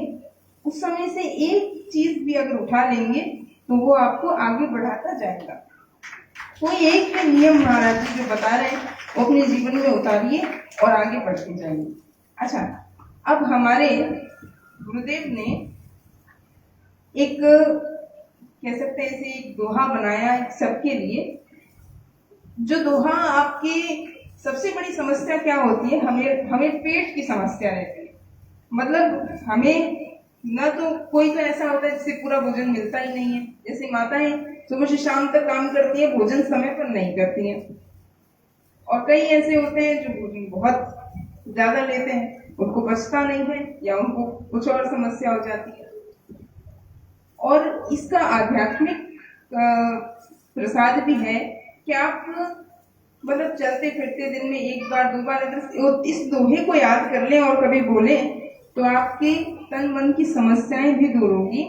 उस समय से एक चीज भी अगर उठा लेंगे तो वो आपको आगे बढ़ाता जाएगा। कोई एक है नियम महाराज जी जो बता रहे हैं, वो अपने जीवन में उतारिए और आगे बढ़ते जाइए। अच्छा, अब हमारे गुरुदेव ने एक, कह सकते हैं इसे एक दोहा बनाया सबके लिए। जो दोहा, आपकी सबसे बड़ी समस्या क्या होती है? हमें पेट की समस्या रहती है। मतलब हमें न तो कोई तो ऐसा होता है जिससे पूरा भोजन मिलता ही नहीं है। जैसे माताएं सुबह से शाम तक काम करती है, भोजन समय पर नहीं करती हैं, और कई ऐसे होते हैं जो भोजन बहुत ज्यादा लेते हैं। उनको बचता नहीं है या उनको कुछ और समस्या हो जाती है। और इसका आध्यात्मिक प्रसाद भी है कि आप मतलब चलते फिरते दिन में एक बार दो बार अगर इस दोहे को याद कर लें और कभी बोलें तो आपके तन मन की समस्याएं भी दूर होगी।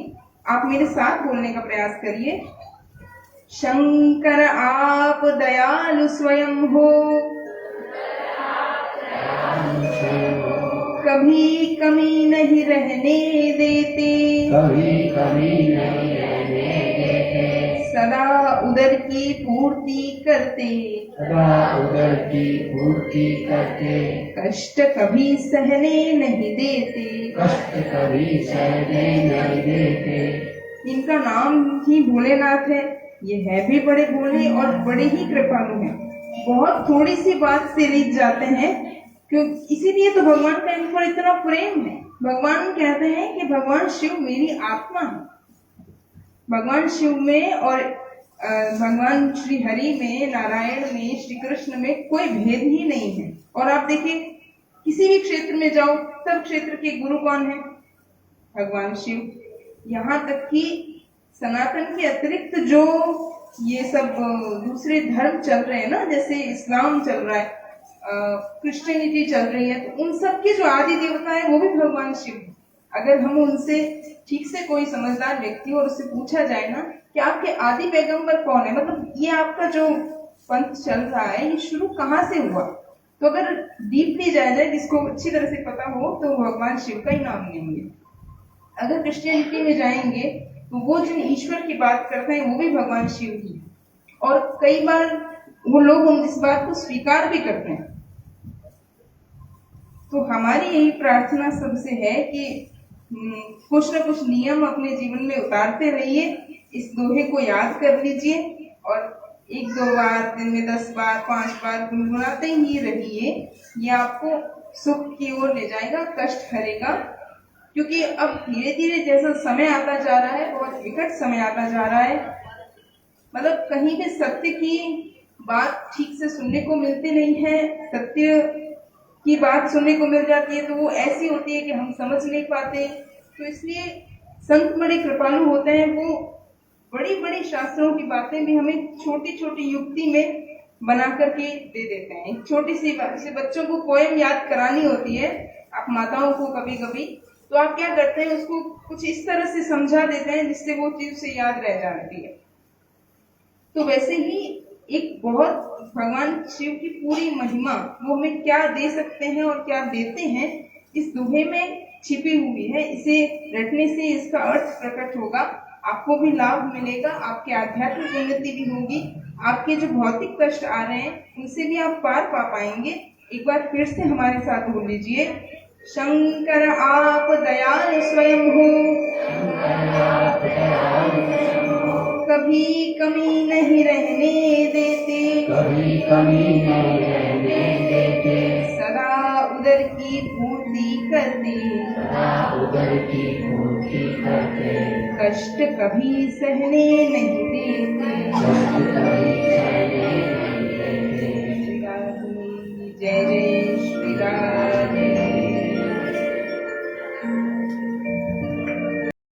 आप मेरे साथ बोलने का प्रयास करिए। शंकर आप दयालु स्वयं हो, कभी कमी नहीं रहने देते, कभी कभी नहीं रहने देते, सदा उदर की पूर्ति करते, सदा उदर की पूर्ति करते, कष्ट कभी सहने नहीं देते। कष्ट कभी सहने नहीं देते। इनका नाम ही भोलेनाथ है। ये है भी बड़े भोले और बड़े ही कृपालु हैं। बहुत थोड़ी सी बात से रीझ जाते हैं, क्योंकि इसीलिए तो भगवान का इन पर इतना प्रेम है। भगवान कहते हैं कि भगवान शिव मेरी आत्मा है। भगवान शिव में और भगवान श्री हरि में, नारायण में, श्री कृष्ण में कोई भेद ही नहीं है। और आप देखिए किसी भी क्षेत्र में जाओ, सब क्षेत्र के गुरु कौन है? भगवान शिव। यहाँ तक कि सनातन के अतिरिक्त जो ये सब दूसरे धर्म चल रहे हैं ना, जैसे इस्लाम चल रहा है, क्रिश्चियनिटी चल रही है, तो उन सब के जो आदि देवता है वो भी भगवान शिव है। अगर हम उनसे ठीक से कोई समझदार व्यक्ति और उससे पूछा जाए ना कि आपके आदि पैगंबर कौन है, मतलब ये आपका जो पंथ चल रहा है ये शुरू कहाँ से हुआ, तो अगर डीपली जाया जाए, जिसको अच्छी तरह से पता हो, तो भगवान शिव का ही नाम लेंगे। अगर क्रिश्चियनिटी में जाएंगे तो वो जो ईश्वर की बात करते हैं वो भी भगवान शिव ही है। और कई बार वो लोग इस बात को स्वीकार भी करते हैं। तो हमारी यही प्रार्थना सबसे है कि कुछ न कुछ नियम अपने जीवन में उतारते रहिए। इस दोहे को याद कर लीजिए और एक दो बार, दिन में 10 बार, 5 बार गुनगुनाते ही रहिए। ये आपको सुख की ओर ले जाएगा, कष्ट हरेगा। क्योंकि अब धीरे धीरे जैसा समय आता जा रहा है, बहुत विकट समय आता जा रहा है, मतलब कहीं भी सत्य की बात ठीक से सुनने को मिलती नहीं है। सत्य की बात सुनने को मिल जाती है तो वो ऐसी होती है कि हम समझ नहीं पाते। तो इसलिए संत बड़े कृपालु होते हैं, वो बड़ी बड़ी शास्त्रों की बातें भी हमें छोटी छोटी युक्ति में बना करके दे देते हैं। छोटी सी बात, जैसे बच्चों को पोएम याद करानी होती है, आप माताओं को कभी कभी, तो आप क्या करते हैं, उसको कुछ इस तरह से समझा देते हैं जिससे वो चीज से याद रह जाती है। तो वैसे ही एक बहुत भगवान शिव की पूरी महिमा वो हमें क्या दे सकते हैं और क्या देते हैं, इस दोहे में छिपी हुई है। इसे रटने से इसका अर्थ प्रकट होगा, आपको भी लाभ मिलेगा, आपकी आध्यात्मिक उन्नति भी होगी, आपके जो भौतिक कष्ट आ रहे हैं उनसे भी आप पार पा पाएंगे। एक बार फिर से हमारे साथ बोल लीजिए। शंकर आप दयालु स्वयं हो, कभी कमी नहीं रहने देते, कभी कमी नहीं रहने देते, सदा उदर की पूर्ति करते, सदा उदर की पूर्ति करते, कष्ट कभी सहने नहीं देते। कष्ट कभी सहने